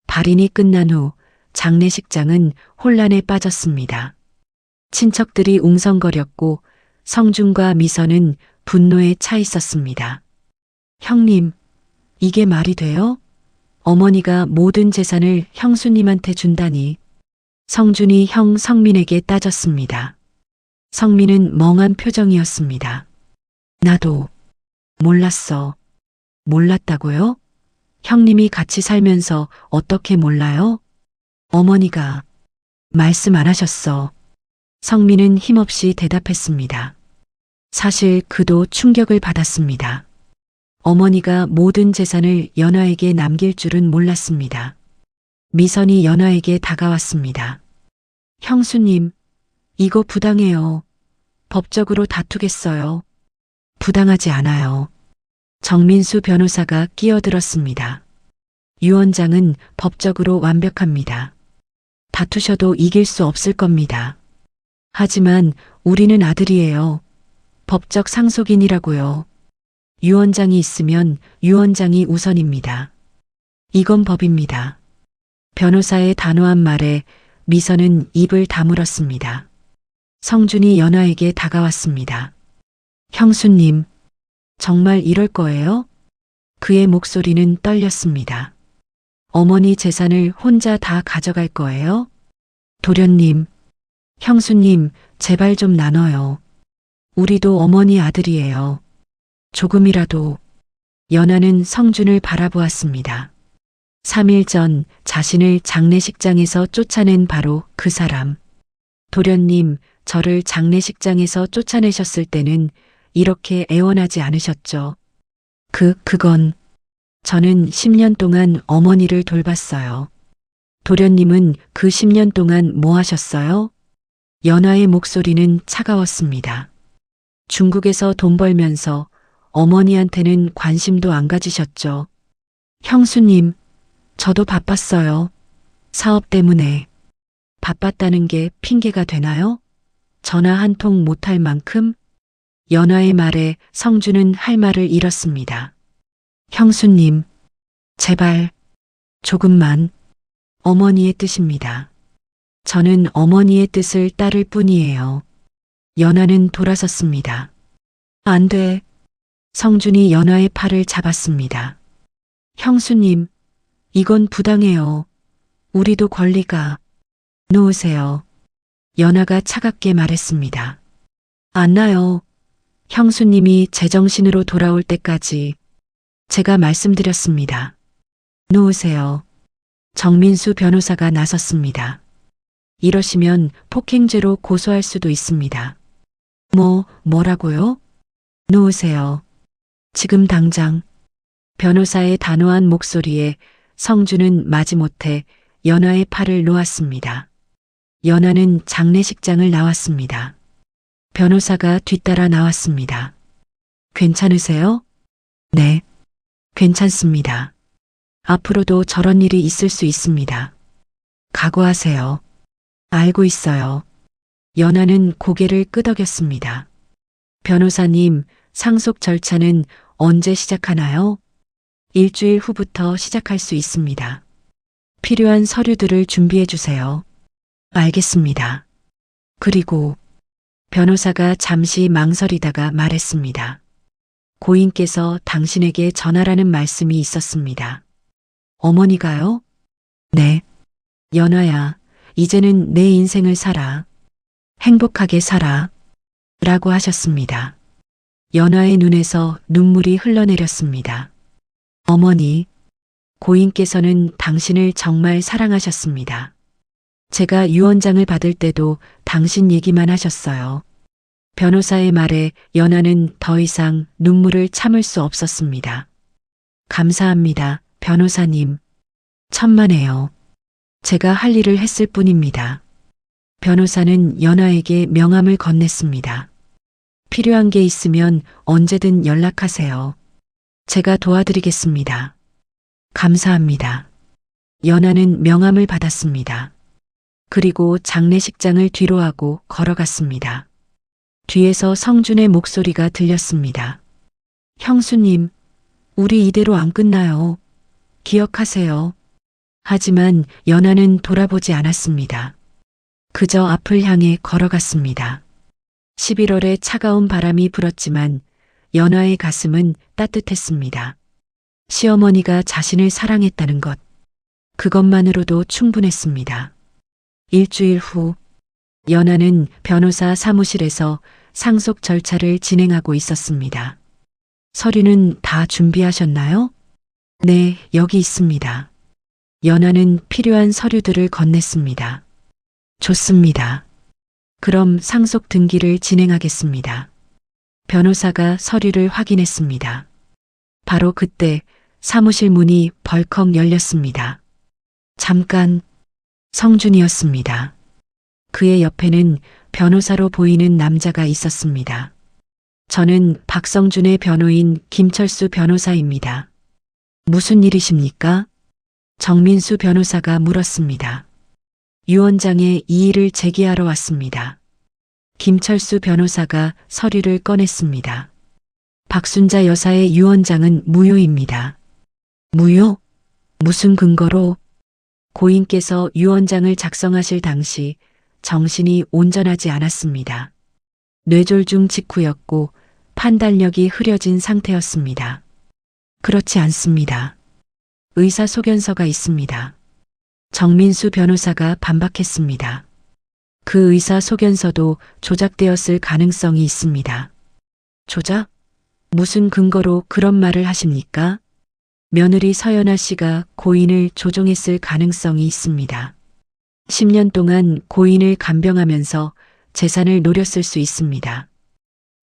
발인이 끝난 후 장례식장은 혼란에 빠졌습니다. 친척들이 웅성거렸고 성준과 미선은 분노에 차 있었습니다. 형님, 이게 말이 돼요? 어머니가 모든 재산을 형수님한테 준다니. 성준이 형 성민에게 따졌습니다. 성민은 멍한 표정이었습니다. 나도 몰랐어. 몰랐다고요? 형님이 같이 살면서 어떻게 몰라요? 어머니가 말씀 안 하셨어. 성민은 힘없이 대답했습니다. 사실 그도 충격을 받았습니다. 어머니가 모든 재산을 연화에게 남길 줄은 몰랐습니다. 미선이 연화에게 다가왔습니다. 형수님, 이거 부당해요. 법적으로 다투겠어요. 부당하지 않아요. 정민수 변호사가 끼어들었습니다. 유 원장은 법적으로 완벽합니다. 다투셔도 이길 수 없을 겁니다. 하지만 우리는 아들이에요. 법적 상속인이라고요. 유 원장이 있으면 유 원장이 우선입니다. 이건 법입니다. 변호사의 단호한 말에 미선은 입을 다물었습니다. 성준이 연화에게 다가왔습니다. 형수님, 정말 이럴 거예요? 그의 목소리는 떨렸습니다. 어머니 재산을 혼자 다 가져갈 거예요? 도련님, 형수님, 제발 좀 나눠요. 우리도 어머니 아들이에요. 조금이라도. 연하는 성준을 바라보았습니다. 3일 전 자신을 장례식장에서 쫓아낸 바로 그 사람. 도련님, 저를 장례식장에서 쫓아내셨을 때는 이렇게 애원하지 않으셨죠. 그건 저는 10년 동안 어머니를 돌봤어요. 도련님은 그 10년 동안 뭐 하셨어요? 연하의 목소리는 차가웠습니다. 중국에서 돈 벌면서 어머니한테는 관심도 안 가지셨죠. 형수님, 저도 바빴어요. 사업 때문에. 바빴다는 게 핑계가 되나요? 전화 한 통 못할 만큼? 연하의 말에 성준은 할 말을 잃었습니다. 형수님, 제발, 조금만. 어머니의 뜻입니다. 저는 어머니의 뜻을 따를 뿐이에요. 연하는 돌아섰습니다. 안 돼. 성준이 연하의 팔을 잡았습니다. 형수님, 이건 부당해요. 우리도 권리가. 놓으세요. 연하가 차갑게 말했습니다. 안 나요. 형수님이 제정신으로 돌아올 때까지 제가 말씀드렸습니다. 놓으세요. 정민수 변호사가 나섰습니다. 이러시면 폭행죄로 고소할 수도 있습니다. 뭐라고요? 놓으세요. 지금 당장. 변호사의 단호한 목소리에 성준은 마지못해 연하의 팔을 놓았습니다. 연하는 장례식장을 나왔습니다. 변호사가 뒤따라 나왔습니다. 괜찮으세요? 네, 괜찮습니다. 앞으로도 저런 일이 있을 수 있습니다. 각오하세요. 알고 있어요. 연하는 고개를 끄덕였습니다. 변호사님, 상속 절차는 언제 시작하나요? 일주일 후부터 시작할 수 있습니다. 필요한 서류들을 준비해 주세요. 알겠습니다. 그리고 변호사가 잠시 망설이다가 말했습니다. 고인께서 당신에게 전하라는 말씀이 있었습니다. 어머니가요? 네. 연하야, 이제는 내 인생을 살아. 행복하게 살아. 라고 하셨습니다. 연하의 눈에서 눈물이 흘러내렸습니다. 어머니, 고인께서는 당신을 정말 사랑하셨습니다. 제가 유언장을 받을 때도 당신 얘기만 하셨어요. 변호사의 말에 연하는 더 이상 눈물을 참을 수 없었습니다. 감사합니다, 변호사님. 천만에요. 제가 할 일을 했을 뿐입니다. 변호사는 연하에게 명함을 건넸습니다. 필요한 게 있으면 언제든 연락하세요. 제가 도와드리겠습니다. 감사합니다. 연하는 명함을 받았습니다. 그리고 장례식장을 뒤로하고 걸어갔습니다. 뒤에서 성준의 목소리가 들렸습니다. 형수님, 우리 이대로 안 끝나요. 기억하세요. 하지만 연하는 돌아보지 않았습니다. 그저 앞을 향해 걸어갔습니다. 11월에 차가운 바람이 불었지만 연하의 가슴은 따뜻했습니다. 시어머니가 자신을 사랑했다는 것, 그것만으로도 충분했습니다. 일주일 후, 연하는 변호사 사무실에서 상속 절차를 진행하고 있었습니다. 서류는 다 준비하셨나요? 네, 여기 있습니다. 연하는 필요한 서류들을 건넸습니다. 좋습니다. 그럼 상속 등기를 진행하겠습니다. 변호사가 서류를 확인했습니다. 바로 그때 사무실 문이 벌컥 열렸습니다. 잠깐, 성준이었습니다. 그의 옆에는 변호사로 보이는 남자가 있었습니다. 저는 박성준의 변호인 김철수 변호사입니다. 무슨 일이십니까? 정민수 변호사가 물었습니다. 유 원장의 이의를 제기하러 왔습니다. 김철수 변호사가 서류를 꺼냈습니다. 박순자 여사의 유 원장은 무효입니다. 무효? 무슨 근거로? 고인께서 유 원장을 작성하실 당시 정신이 온전하지 않았습니다. 뇌졸중 직후였고 판단력이 흐려진 상태였습니다. 그렇지 않습니다. 의사 소견서가 있습니다. 정민수 변호사가 반박했습니다. 그 의사 소견서도 조작되었을 가능성이 있습니다. 조작? 무슨 근거로 그런 말을 하십니까? 며느리 서연아 씨가 고인을 조종했을 가능성이 있습니다. 10년 동안 고인을 간병하면서 재산을 노렸을 수 있습니다.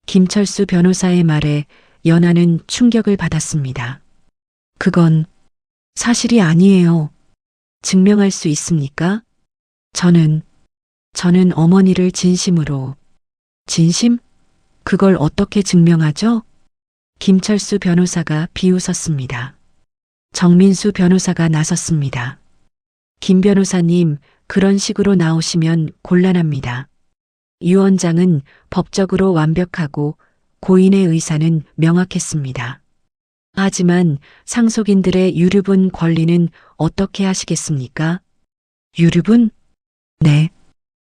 김철수 변호사의 말에 연하는 충격을 받았습니다. 그건 사실이 아니에요. 증명할 수 있습니까? 저는 어머니를 진심으로. 진심? 그걸 어떻게 증명하죠? 김철수 변호사가 비웃었습니다. 정민수 변호사가 나섰습니다. 김 변호사님, 그런 식으로 나오시면 곤란합니다. 유 원장은 법적으로 완벽하고 고인의 의사는 명확했습니다. 하지만 상속인들의 유류분 권리는 어떻게 하시겠습니까? 유류분? 네.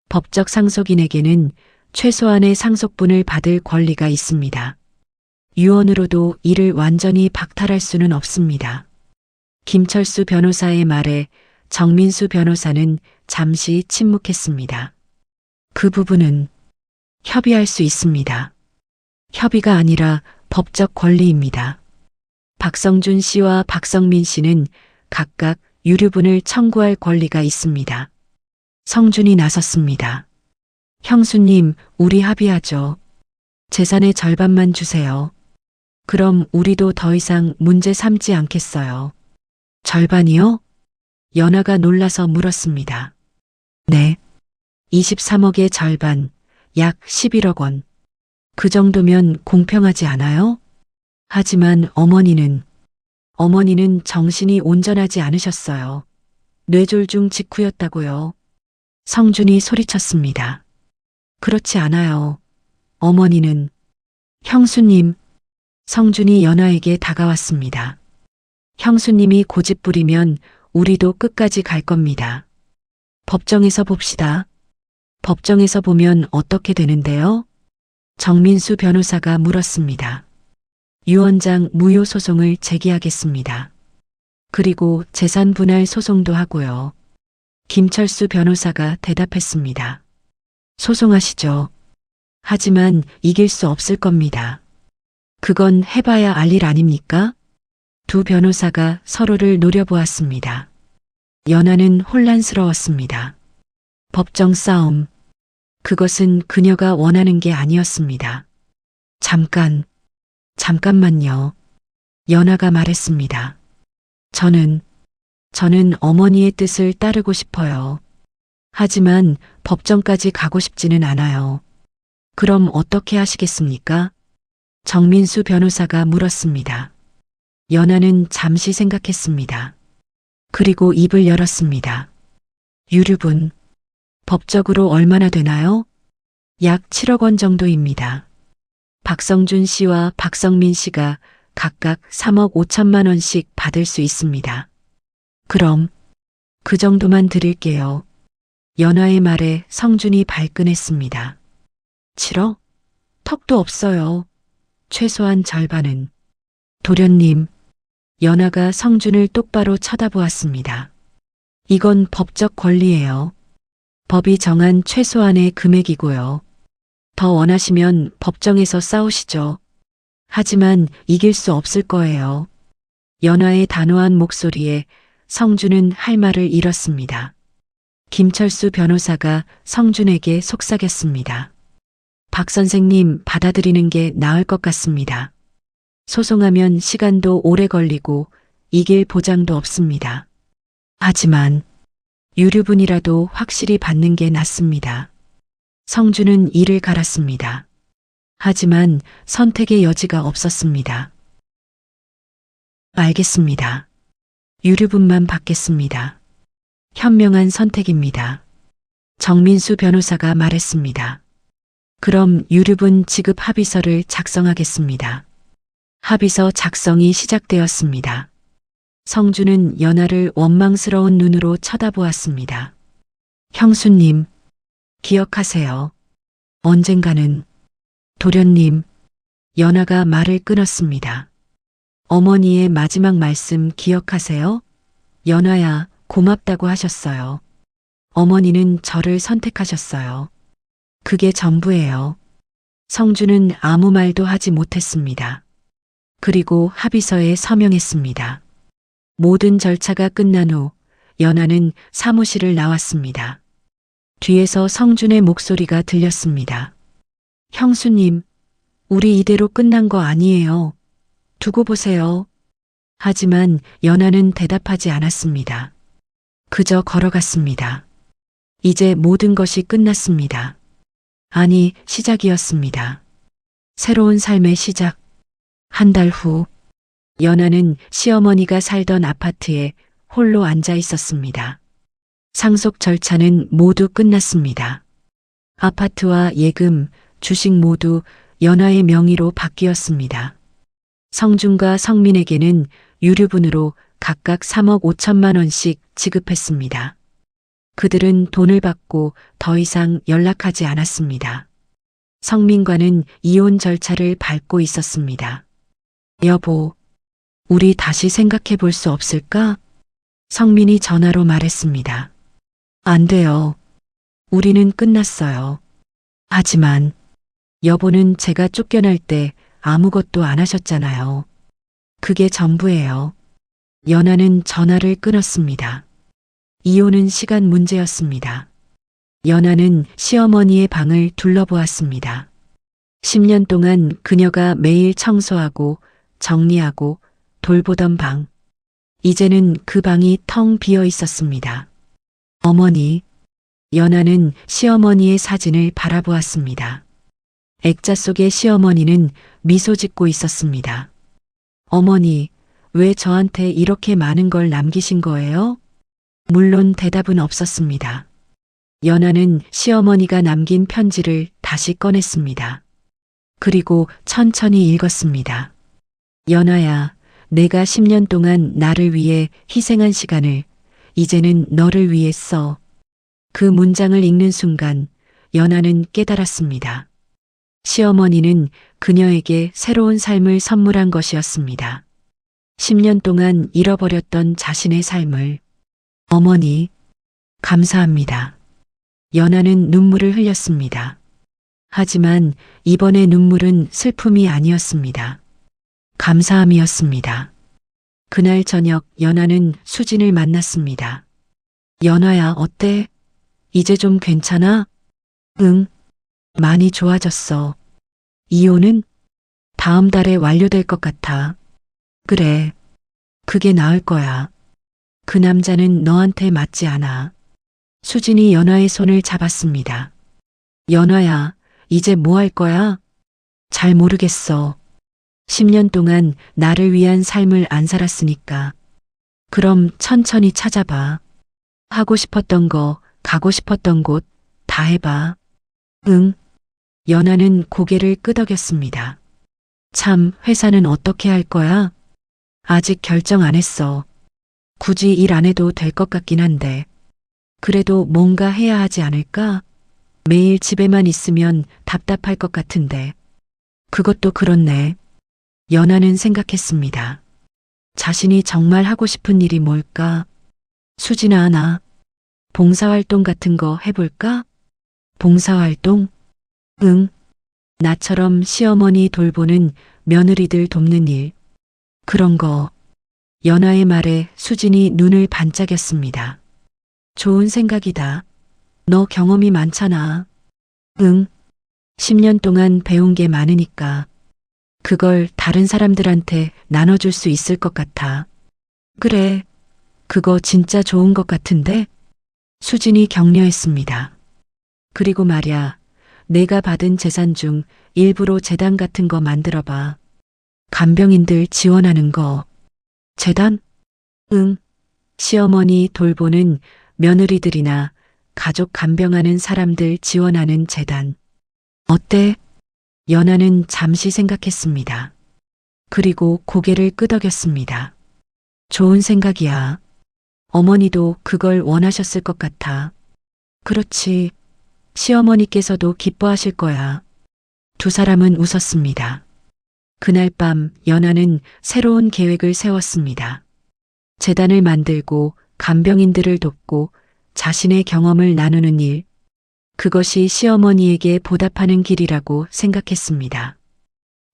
법적 상속인에게는 최소한의 상속분을 받을 권리가 있습니다. 유언으로도 이를 완전히 박탈할 수는 없습니다. 김철수 변호사의 말에 정민수 변호사는 잠시 침묵했습니다. 그 부분은 협의할 수 있습니다. 협의가 아니라 법적 권리입니다. 박성준 씨와 박성민 씨는 각각 유류분을 청구할 권리가 있습니다. 성준이 나섰습니다. 형수님, 우리 합의하죠. 재산의 절반만 주세요. 그럼 우리도 더 이상 문제 삼지 않겠어요. 절반이요? 연하가 놀라서 물었습니다. 네. 23억의 절반, 약 11억 원. 그 정도면 공평하지 않아요? 하지만 어머니는 정신이 온전하지 않으셨어요. 뇌졸중 직후였다고요. 성준이 소리쳤습니다. 그렇지 않아요. 어머니는. 형수님. 성준이 연하에게 다가왔습니다. 형수님이 고집부리면 우리도 끝까지 갈 겁니다. 법정에서 봅시다. 법정에서 보면 어떻게 되는데요? 정민수 변호사가 물었습니다. 유 원장 무효 소송을 제기하겠습니다. 그리고 재산 분할 소송도 하고요. 김철수 변호사가 대답했습니다. 소송하시죠. 하지만 이길 수 없을 겁니다. 그건 해봐야 알 일 아닙니까? 두 변호사가 서로를 노려보았습니다. 연하는 혼란스러웠습니다. 법정 싸움. 그것은 그녀가 원하는 게 아니었습니다. 잠깐만요. 연하가 말했습니다. 저는 어머니의 뜻을 따르고 싶어요. 하지만 법정까지 가고 싶지는 않아요. 그럼 어떻게 하시겠습니까? 정민수 변호사가 물었습니다. 연하는 잠시 생각했습니다. 그리고 입을 열었습니다. 유류분. 법적으로 얼마나 되나요? 약 7억 원 정도입니다. 박성준 씨와 박성민 씨가 각각 3억 5천만 원씩 받을 수 있습니다. 그럼 그 정도만 드릴게요. 연하의 말에 성준이 발끈했습니다. 7억? 턱도 없어요. 최소한 절반은. 도련님. 연하가 성준을 똑바로 쳐다보았습니다. 이건 법적 권리예요. 법이 정한 최소한의 금액이고요. 더 원하시면 법정에서 싸우시죠. 하지만 이길 수 없을 거예요. 연하의 단호한 목소리에 성준은 할 말을 잃었습니다. 김철수 변호사가 성준에게 속삭였습니다. 박 선생님, 받아들이는 게 나을 것 같습니다. 소송하면 시간도 오래 걸리고 이길 보장도 없습니다. 하지만 유류분이라도 확실히 받는 게 낫습니다. 성주는 이를 갈았습니다. 하지만 선택의 여지가 없었습니다. 알겠습니다. 유류분만 받겠습니다. 현명한 선택입니다. 정민수 변호사가 말했습니다. 그럼 유류분 지급 합의서를 작성하겠습니다. 합의서 작성이 시작되었습니다. 성주는 연하를 원망스러운 눈으로 쳐다보았습니다. 형수님, 기억하세요. 언젠가는 도련님, 연하가 말을 끊었습니다. 어머니의 마지막 말씀 기억하세요? 연하야, 고맙다고 하셨어요. 어머니는 저를 선택하셨어요. 그게 전부예요. 성주는 아무 말도 하지 못했습니다. 그리고 합의서에 서명했습니다. 모든 절차가 끝난 후 연하는 사무실을 나왔습니다. 뒤에서 성준의 목소리가 들렸습니다. 형수님, 우리 이대로 끝난 거 아니에요. 두고 보세요. 하지만 연하는 대답하지 않았습니다. 그저 걸어갔습니다. 이제 모든 것이 끝났습니다. 아니, 시작이었습니다. 새로운 삶의 시작. 한 달 후, 연하는 시어머니가 살던 아파트에 홀로 앉아 있었습니다. 상속 절차는 모두 끝났습니다. 아파트와 예금, 주식 모두 연하의 명의로 바뀌었습니다. 성준과 성민에게는 유류분으로 각각 3억 5천만 원씩 지급했습니다. 그들은 돈을 받고 더 이상 연락하지 않았습니다. 성민과는 이혼 절차를 밟고 있었습니다. 여보, 우리 다시 생각해 볼 수 없을까? 성민이 전화로 말했습니다. 안 돼요. 우리는 끝났어요. 하지만 여보는 제가 쫓겨날 때 아무것도 안 하셨잖아요. 그게 전부예요. 연하는 전화를 끊었습니다. 이혼은 시간 문제였습니다. 연하는 시어머니의 방을 둘러보았습니다. 10년 동안 그녀가 매일 청소하고 정리하고 돌보던 방. 이제는 그 방이 텅 비어 있었습니다. 어머니, 연하는 시어머니의 사진을 바라보았습니다. 액자 속의 시어머니는 미소 짓고 있었습니다. 어머니, 왜 저한테 이렇게 많은 걸 남기신 거예요? 물론 대답은 없었습니다. 연하는 시어머니가 남긴 편지를 다시 꺼냈습니다. 그리고 천천히 읽었습니다. 연하야, 내가 10년 동안 나를 위해 희생한 시간을 이제는 너를 위해 써. 그 문장을 읽는 순간 연하는 깨달았습니다. 시어머니는 그녀에게 새로운 삶을 선물한 것이었습니다. 10년 동안 잃어버렸던 자신의 삶을. 어머니, 감사합니다. 연하는 눈물을 흘렸습니다. 하지만 이번의 눈물은 슬픔이 아니었습니다. 감사함이었습니다. 그날 저녁 연하는 수진을 만났습니다. 연하야, 어때? 이제 좀 괜찮아? 응, 많이 좋아졌어. 이혼은 다음 달에 완료될 것 같아. 그래, 그게 나을 거야. 그 남자는 너한테 맞지 않아. 수진이 연하의 손을 잡았습니다. 연하야, 이제 뭐 할 거야? 잘 모르겠어. 10년 동안 나를 위한 삶을 안 살았으니까. 그럼 천천히 찾아봐. 하고 싶었던 거, 가고 싶었던 곳 다 해봐. 응. 연하는 고개를 끄덕였습니다. 참, 회사는 어떻게 할 거야? 아직 결정 안 했어. 굳이 일 안 해도 될 것 같긴 한데. 그래도 뭔가 해야 하지 않을까? 매일 집에만 있으면 답답할 것 같은데. 그것도 그렇네. 연하는 생각했습니다. 자신이 정말 하고 싶은 일이 뭘까? 수진아, 나 봉사활동 같은 거 해볼까? 봉사활동? 응. 나처럼 시어머니 돌보는 며느리들 돕는 일. 그런 거. 연하의 말에 수진이 눈을 반짝였습니다. 좋은 생각이다. 너 경험이 많잖아. 응. 10년 동안 배운 게 많으니까. 그걸 다른 사람들한테 나눠줄 수 있을 것 같아. 그래, 그거 진짜 좋은 것 같은데? 수진이 격려했습니다. 그리고 말야, 내가 받은 재산 중 일부로 재단 같은 거 만들어봐. 간병인들 지원하는 거. 재단? 응. 시어머니 돌보는 며느리들이나 가족 간병하는 사람들 지원하는 재단. 어때? 연하는 잠시 생각했습니다. 그리고 고개를 끄덕였습니다. 좋은 생각이야. 어머니도 그걸 원하셨을 것 같아. 그렇지. 시어머니께서도 기뻐하실 거야. 두 사람은 웃었습니다. 그날 밤 연하는 새로운 계획을 세웠습니다. 재단을 만들고 간병인들을 돕고 자신의 경험을 나누는 일. 그것이 시어머니에게 보답하는 길이라고 생각했습니다.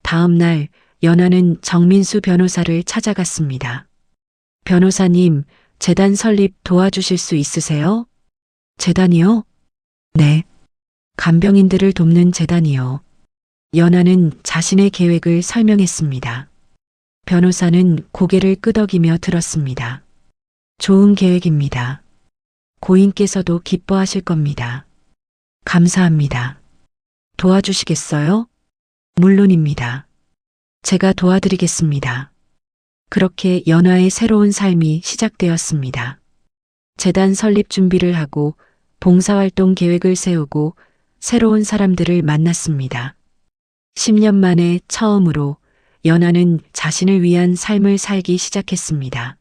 다음 날 연하는 정민수 변호사를 찾아갔습니다. 변호사님, 재단 설립 도와주실 수 있으세요? 재단이요? 네. 간병인들을 돕는 재단이요. 연하는 자신의 계획을 설명했습니다. 변호사는 고개를 끄덕이며 들었습니다. 좋은 계획입니다. 고인께서도 기뻐하실 겁니다. 감사합니다. 도와주시겠어요? 물론입니다. 제가 도와드리겠습니다. 그렇게 연하의 새로운 삶이 시작되었습니다. 재단 설립 준비를 하고 봉사활동 계획을 세우고 새로운 사람들을 만났습니다. 10년 만에 처음으로 연하는 자신을 위한 삶을 살기 시작했습니다.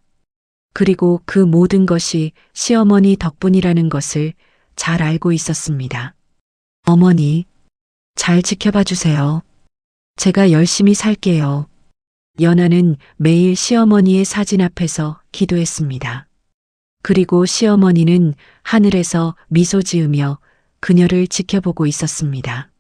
그리고 그 모든 것이 시어머니 덕분이라는 것을 잘 알고 있었습니다. 어머니, 잘 지켜봐 주세요. 제가 열심히 살게요. 연하는 매일 시어머니의 사진 앞에서 기도했습니다. 그리고 시어머니는 하늘에서 미소 지으며 그녀를 지켜보고 있었습니다.